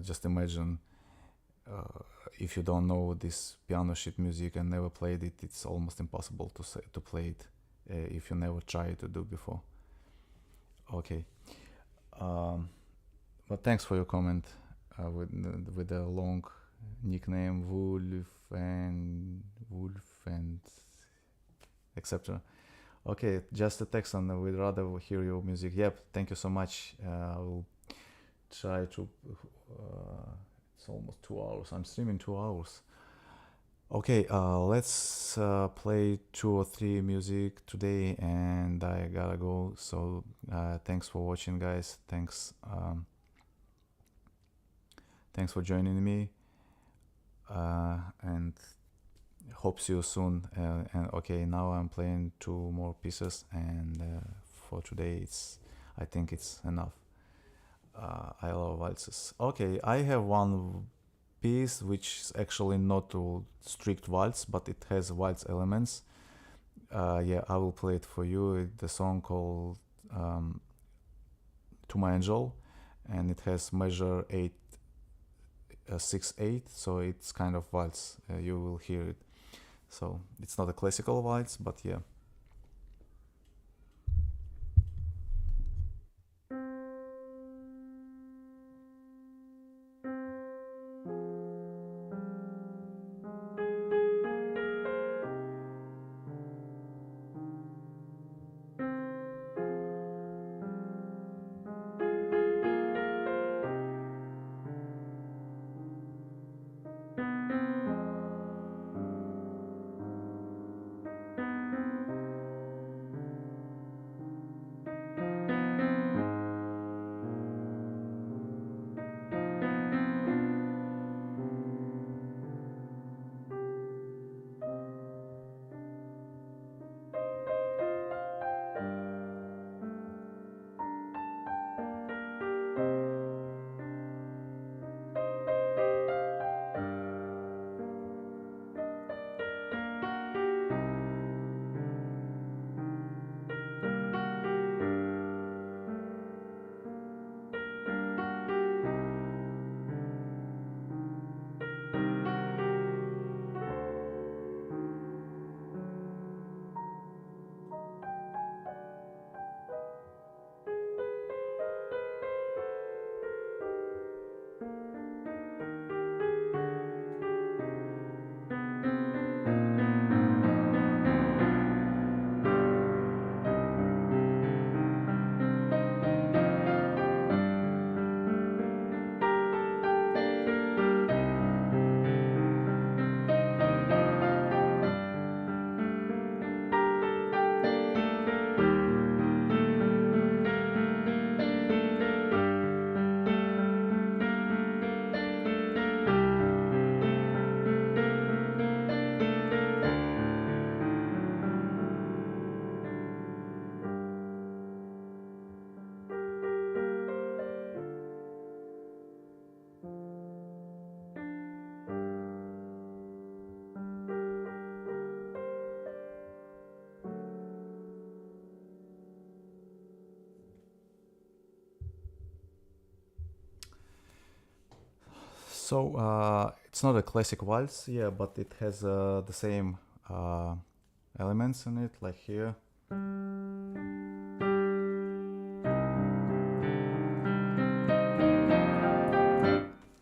just imagine. Uh, if you don't know this piano sheet music and never played it, it's almost impossible to play it if you never tried to do before. Okay, um, but thanks for your comment with the long nickname Wolf and etc. Okay, just a text and we'd rather hear your music. Yep, thank you so much. I will try to. It's almost 2 hours. I'm streaming 2 hours. Okay, let's play two or three music today, and I gotta go. So thanks for watching, guys. Thanks for joining me, and hope see you soon. And okay, now I'm playing two more pieces, and for today, I think it's enough. I love waltzes. Okay, I have one piece which is actually not a strict waltz, but it has waltz elements. Yeah, I will play it for you. The song called "To My Angel," and it has measure 8 6 8, so it's kind of waltz. You will hear it. So it's not a classical waltz, but yeah. So it's not a classic waltz, yeah, but it has the same elements in it, like here.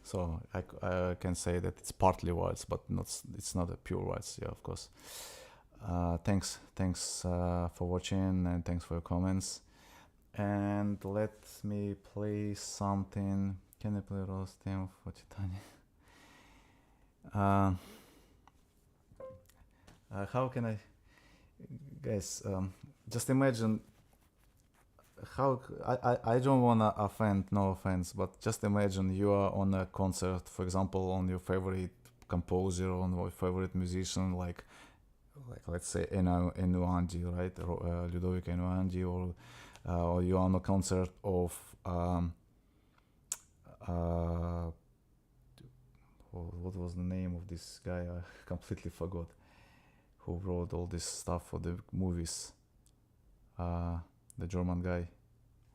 So I can say that it's partly waltz, but it's not a pure waltz, yeah, of course. Thanks for watching, and thanks for your comments. And let me play something. Can I play Rose theme for Titania? How can I, guys? Just imagine how I don't wanna offend, no offense, but just imagine you are on a concert, for example, on your favorite composer, on your favorite musician, like let's say Enuangi, right? Ludovico Enuangi, or you're on a concert of what was the name of this guy? I completely forgot. Who wrote all this stuff for the movies? The German guy.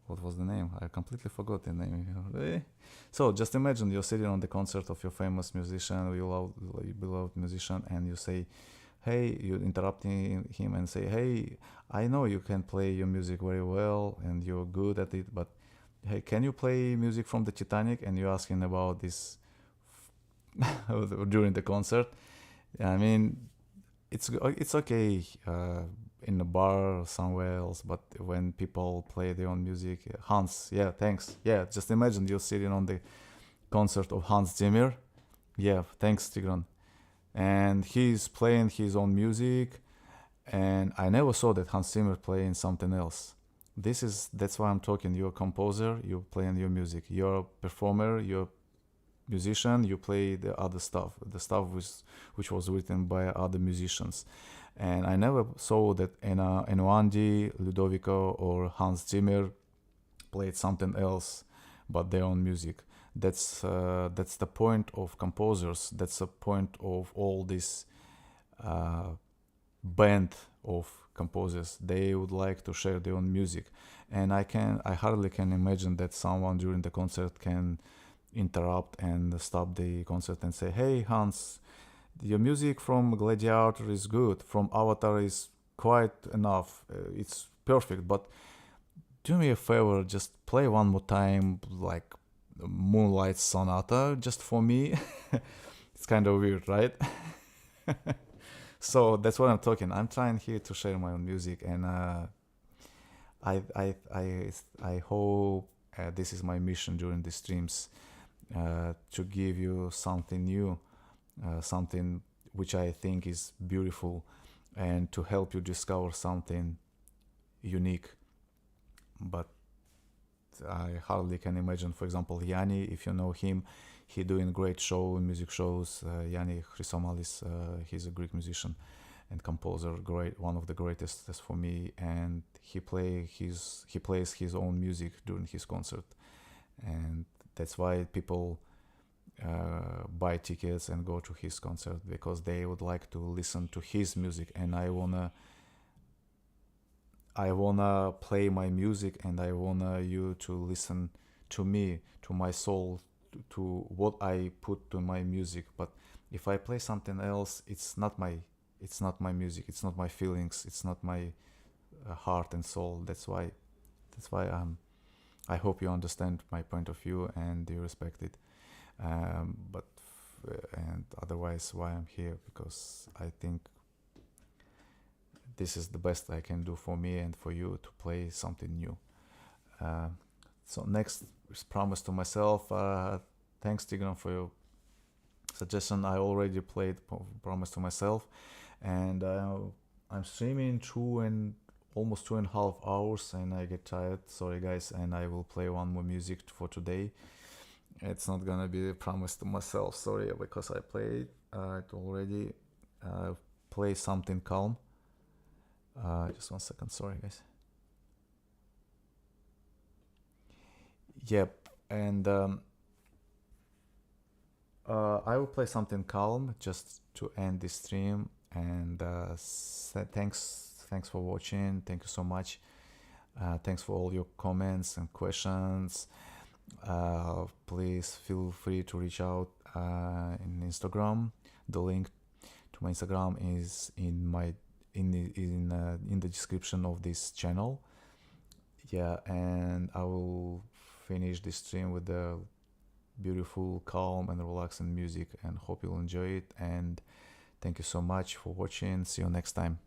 What was the name? I completely forgot the name. So just imagine you're sitting on the concert of your famous musician, your beloved musician, and you say, hey, you interrupting him and say, hey, I know you can play your music very well and you're good at it, but hey, can you play music from the Titanic? And you're asking about this during the concert. I mean, it's okay in a bar or somewhere else, but when people play their own music, Hans, yeah, thanks. Yeah, just imagine you're sitting on the concert of Hans Zimmer. Yeah, thanks, Tigran. And he's playing his own music, and I never saw that Hans Zimmer playing something else. That's why I'm talking. You're a composer, you're playing your music. You're a performer, you're a musician, you play the other stuff, the stuff which was written by other musicians. And I never saw that Enuandi, Ludovico, or Hans Zimmer played something else but their own music. That's the point of composers. That's the point of all this band of composers. They would like to share their own music, and I hardly can imagine that someone during the concert can interrupt and stop the concert and say, hey Hans, your music from Gladiator is good, from Avatar is quite enough, it's perfect, but do me a favor, just play one more time, like Moonlight Sonata, just for me. It's kind of weird, right? So that's what I'm talking. I'm trying here to share my own music, and I hope this is my mission during the streams, to give you something new, something which I think is beautiful, and to help you discover something unique. But I hardly can imagine, for example, Yanni, if you know him, he doing great music shows. Yanni Chrysomalis, he's a Greek musician and composer, great, one of the greatest as for me, and he plays his own music during his concert, and that's why people buy tickets and go to his concert, because they would like to listen to his music, and I wanna play my music, and I wanna you to listen to me, to my soul, to what I put to my music. But if I play something else, it's not my music, it's not my feelings, it's not my heart and soul. That's why I hope you understand my point of view and you respect it. And otherwise, why I'm here, because I think this is the best I can do for me and for you, to play something new. So next is Promise to Myself. Thanks, Tigran, for your suggestion. I already played Promise to Myself, and I'm streaming almost 2.5 hours, and I get tired. Sorry, guys, and I will play one more music for today. It's not gonna be a Promise to Myself, sorry, because I played it already. Play something calm. Just 1 second, sorry, guys. Yep, and I will play something calm just to end this stream. And thanks for watching. Thank you so much. Thanks for all your comments and questions. Please feel free to reach out in Instagram. The link to my Instagram is in the description of this channel. Yeah, and I will finish this stream with the beautiful, calm, and relaxing music, and hope you'll enjoy it. And thank you so much for watching. See you next time.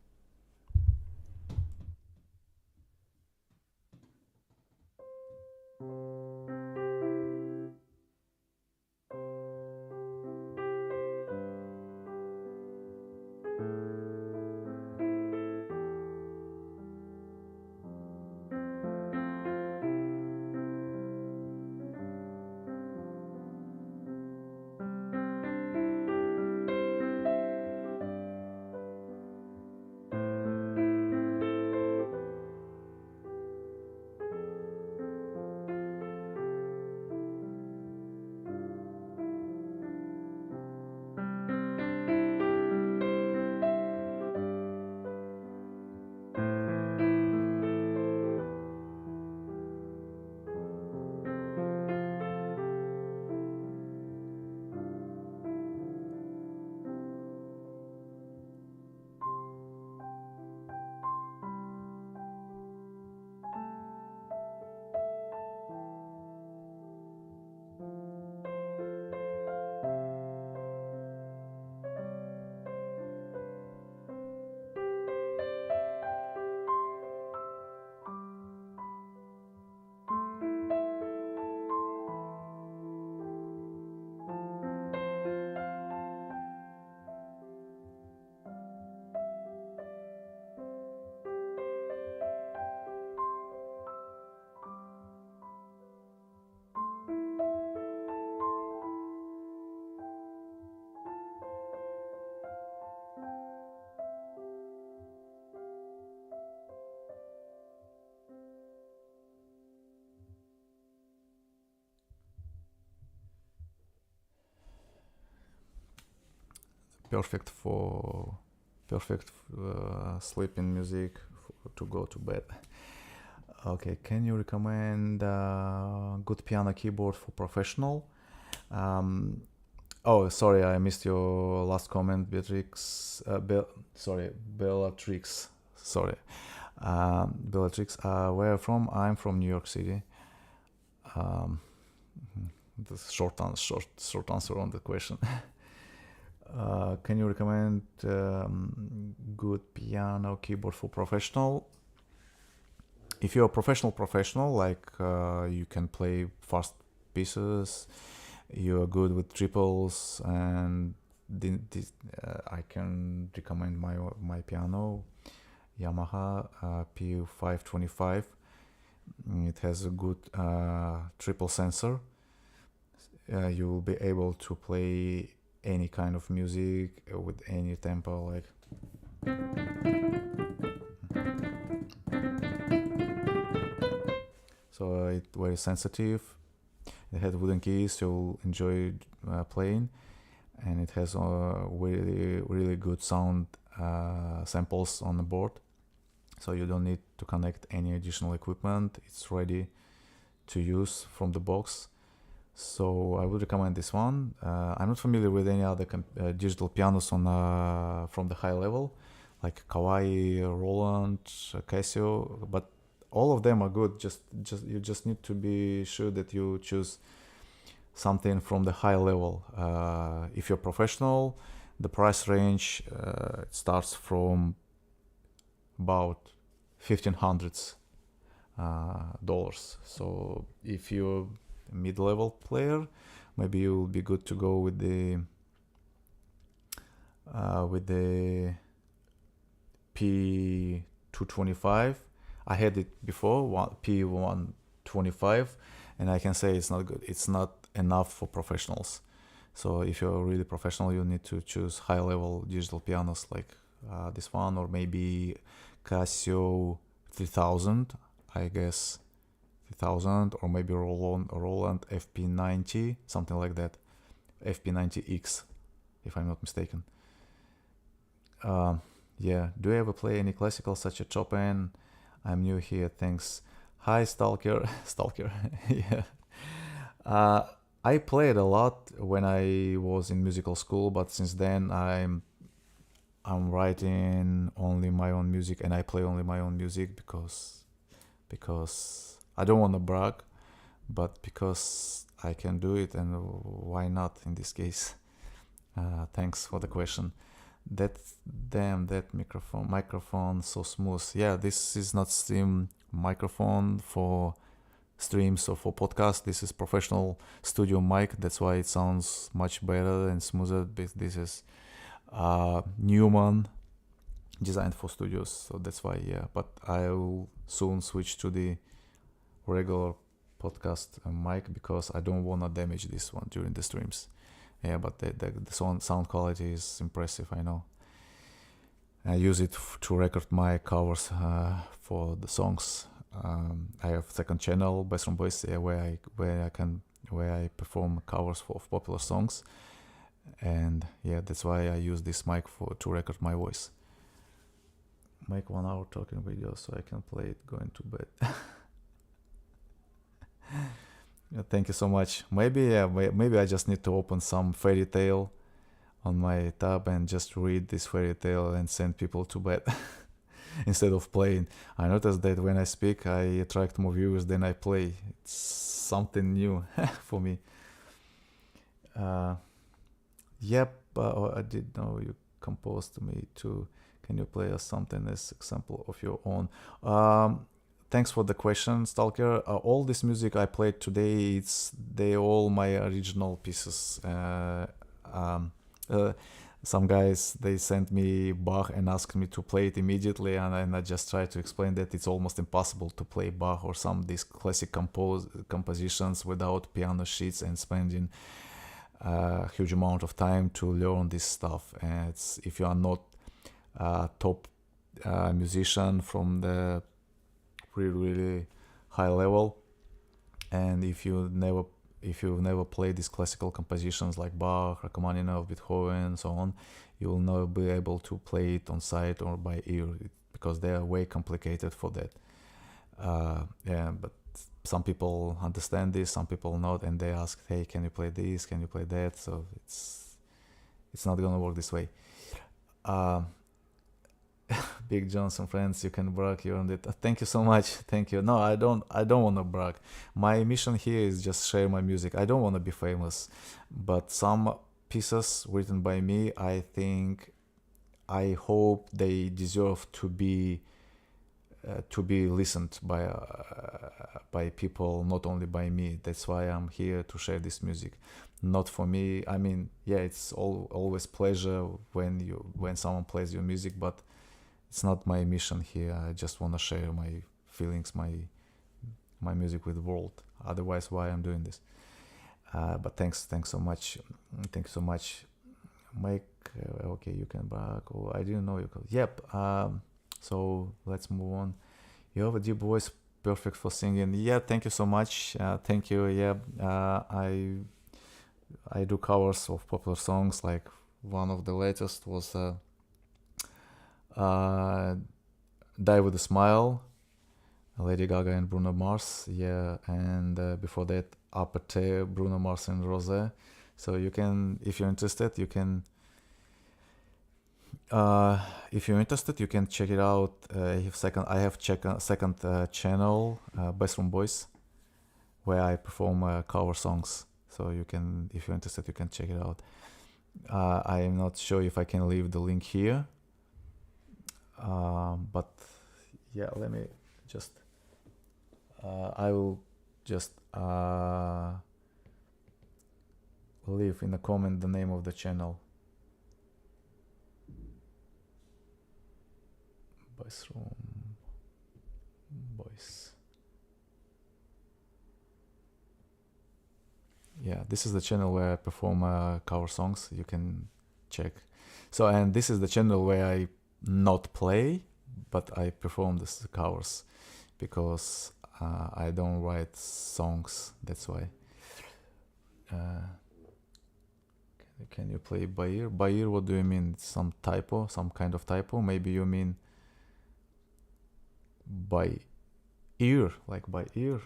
Perfect for sleeping music to go to bed. Okay, can you recommend good piano keyboard for professional? Oh, sorry, I missed your last comment, Beatrix. Bellatrix. Sorry, Bellatrix. Where from? I'm from New York City. The short answer on the question. Can you recommend good piano keyboard for professional? If you're a professional, like you can play fast pieces, you're good with triples, and I can recommend my piano, Yamaha P525. It has a good triple sensor. You will be able to play any kind of music with any tempo, like so it's very sensitive. It has wooden keys, you'll enjoy playing, and it has really good sound samples on the board, so you don't need to connect any additional equipment. It's ready to use from the box. So I would recommend this one. I'm not familiar with any other digital pianos on from the high level, like Kawai, Roland, Casio, but all of them are good. You just need to be sure that you choose something from the high level. If you're professional, the price range starts from about $1,500. So if you're mid-level player, maybe you'll be good to go with the P225. I had it before, P125, and I can say it's not good. It's not enough for professionals. So if you're really professional, you need to choose high-level digital pianos like this one, or maybe Casio 3000, I guess. 3000, or maybe Roland FP90, something like that, FP90X, if I'm not mistaken. Yeah, do you ever play any classical such as Chopin? I'm new here, thanks. Hi, Stalker. Yeah. I played a lot when I was in musical school, but since then I'm writing only my own music and I play only my own music because I don't want to brag, but because I can do it, and why not in this case? Thanks for the question. That that microphone so smooth. Yeah, this is not stream microphone for streams or for podcast. This is professional studio mic. That's why it sounds much better and smoother. This is Newman designed for studios, so that's why. Yeah, but I'll soon switch to the regular podcast mic because I don't wanna damage this one during the streams. Yeah, but the sound quality is impressive. I know. I use it to record my covers for the songs. I have second channel, Bassroom Boys, where I perform covers of popular songs, and yeah, that's why I use this mic to record my voice. Make 1 hour talking video so I can play it going to bed. Yeah, thank you so much. Maybe I just need to open some fairy tale on my tab and just read this fairy tale and send people to bed instead of playing. I noticed that when I speak, I attract more viewers than I play. It's something new for me. Yep, I did know you composed to me too. Can you play us something as example of your own? Thanks for the question, Stalker. All this music I played today, they all my original pieces. Some guys they sent me Bach and asked me to play it immediately, and I just tried to explain that it's almost impossible to play Bach or some these classic compositions without piano sheets and spending a huge amount of time to learn this stuff. And if you are not a top musician from the really high level, and if you never play these classical compositions like Bach, Rachmaninoff, Beethoven, and so on, you will never be able to play it on sight or by ear because they are way complicated for that. Yeah, but some people understand this, some people not, and they ask, "Hey, can you play this? Can you play that?" So it's not gonna work this way. Big Johnson friends, you can brag, you earned it. Thank you so much. Thank you. No, I don't want to brag. My mission here is just share my music. I don't want to be famous, but some pieces written by me, I hope they deserve to be listened by people, not only by me. That's why I'm here to share this music. Not for me. I mean, yeah, it's always pleasure when someone plays your music, but it's not my mission here. I just want to share my feelings, my music with the world. Otherwise, why I'm doing this? But thanks so much. Thank you so much. Mike, okay, you can back. Oh, I didn't know you could. Yep. So let's move on. You have a deep voice, perfect for singing. Yeah, thank you so much. Thank you. Yeah, I do covers of popular songs. Like one of the latest was Die with a Smile, Lady Gaga and Bruno Mars. Yeah, and before that, Aperte, Bruno Mars and Rose. So you can, if you're interested, you can. If you're interested, you can check it out. I have second channel, Bassroom Boys, where I perform cover songs. So you can, if you're interested, you can check it out. I am not sure if I can leave the link here, but yeah, let me just. I will just leave in the comment the name of the channel. Bassroom Boys. Yeah, this is the channel where I perform cover songs. You can check. So, and this is the channel where I not play, but I perform the covers because I don't write songs. That's why. Can you play by ear? By ear, what do you mean? Some typo? Some kind of typo? Maybe you mean by ear, like by ear.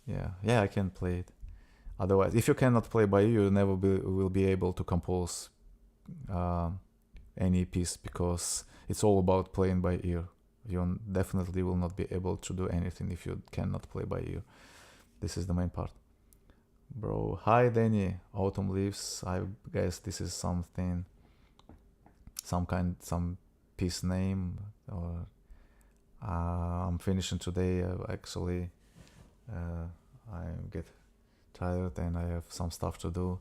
Yeah, I can play it. Otherwise, if you cannot play by ear, you never will be able to compose uh, any piece, because it's all about playing by ear. You definitely will not be able to do anything if you cannot play by ear. This is the main part. Bro, hi Danny, autumn leaves. I guess this is something, some piece name, or I'm finishing today. Actually, I get tired and I have some stuff to do.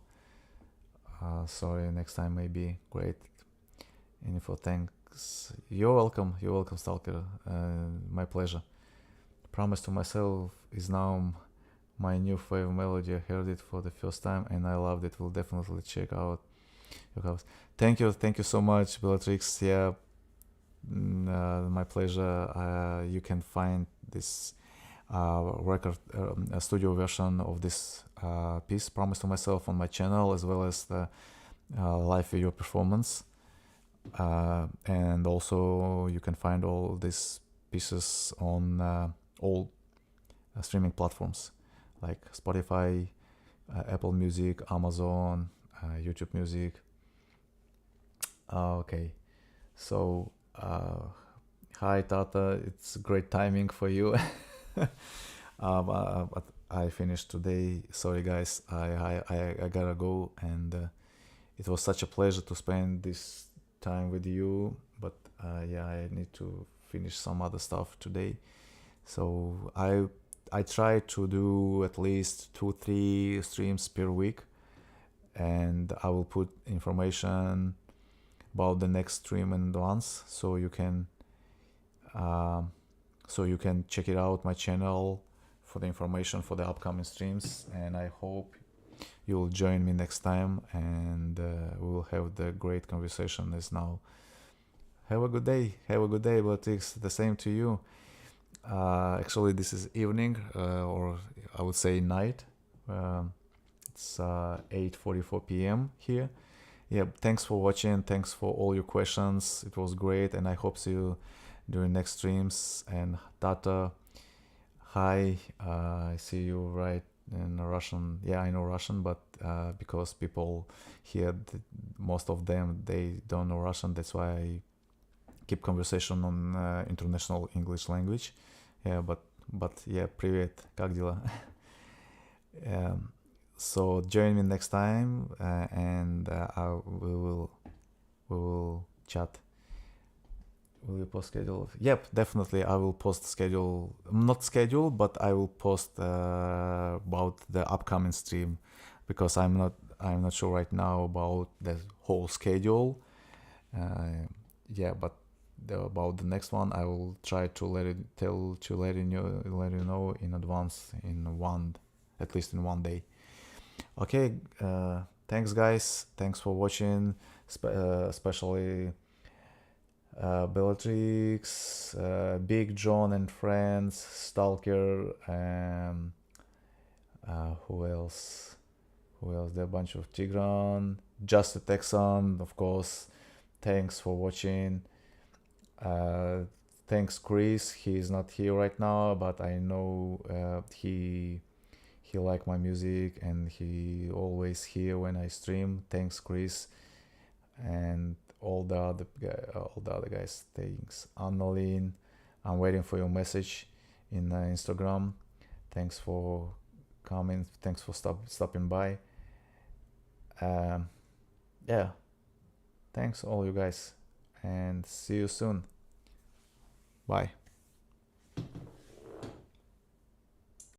Sorry, next time maybe. Great. Info, thanks. You're welcome, Stalker. My pleasure. Promise to Myself is now my new favorite melody. I heard it for the first time and I loved it. Will definitely check out your house. Thank you so much, Bellatrix. Yeah, my pleasure. You can find this record, a studio version of this piece, Promise to Myself, on my channel, as well as the live video performance. And also you can find all these pieces on all streaming platforms like Spotify, Apple Music, Amazon, YouTube Music. Okay, so hi Tata, it's great timing for you. But I finished today. Sorry guys, I gotta go, and it was such a pleasure to spend this time with you. But yeah, I need to finish some other stuff today. So I try to do at least 2-3 streams per week, and I will put information about the next stream in advance, so you can check it out, my channel, for the information for the upcoming streams. And I hope you'll join me next time, and we will have the great conversation as now. Have a good day, but it's the same to you. Actually, this is evening, or I would say night. It's 8:44 p.m. here. Yeah, thanks for watching. Thanks for all your questions. It was great, and I hope see you during next streams. And Tata, hi. I see you right in Russian. Yeah, I know Russian, but because people here, most of them, they don't know Russian. That's why I keep conversation on international English language. Yeah, but yeah, привет, как дела? So join me next time, and we will chat. Will you post schedule? Yep, definitely. I will post schedule. Not schedule, but I will post about the upcoming stream, because I'm not sure right now about the whole schedule. Yeah, but about the next one, I will try to let you know in advance, at least in one day. Okay, thanks guys, thanks for watching, especially Bellatrix, Big John and friends, Stalker, who else? There are a bunch of Tigran, Just a Texan, of course. Thanks for watching. Thanks Chris, he's not here right now, but I know he like my music and he always here when I stream. Thanks Chris, and all the other guys. Thanks Annalene, I'm waiting for your message in Instagram. Thanks for coming, thanks for stopping by. Yeah, thanks all you guys, and see you soon. Bye.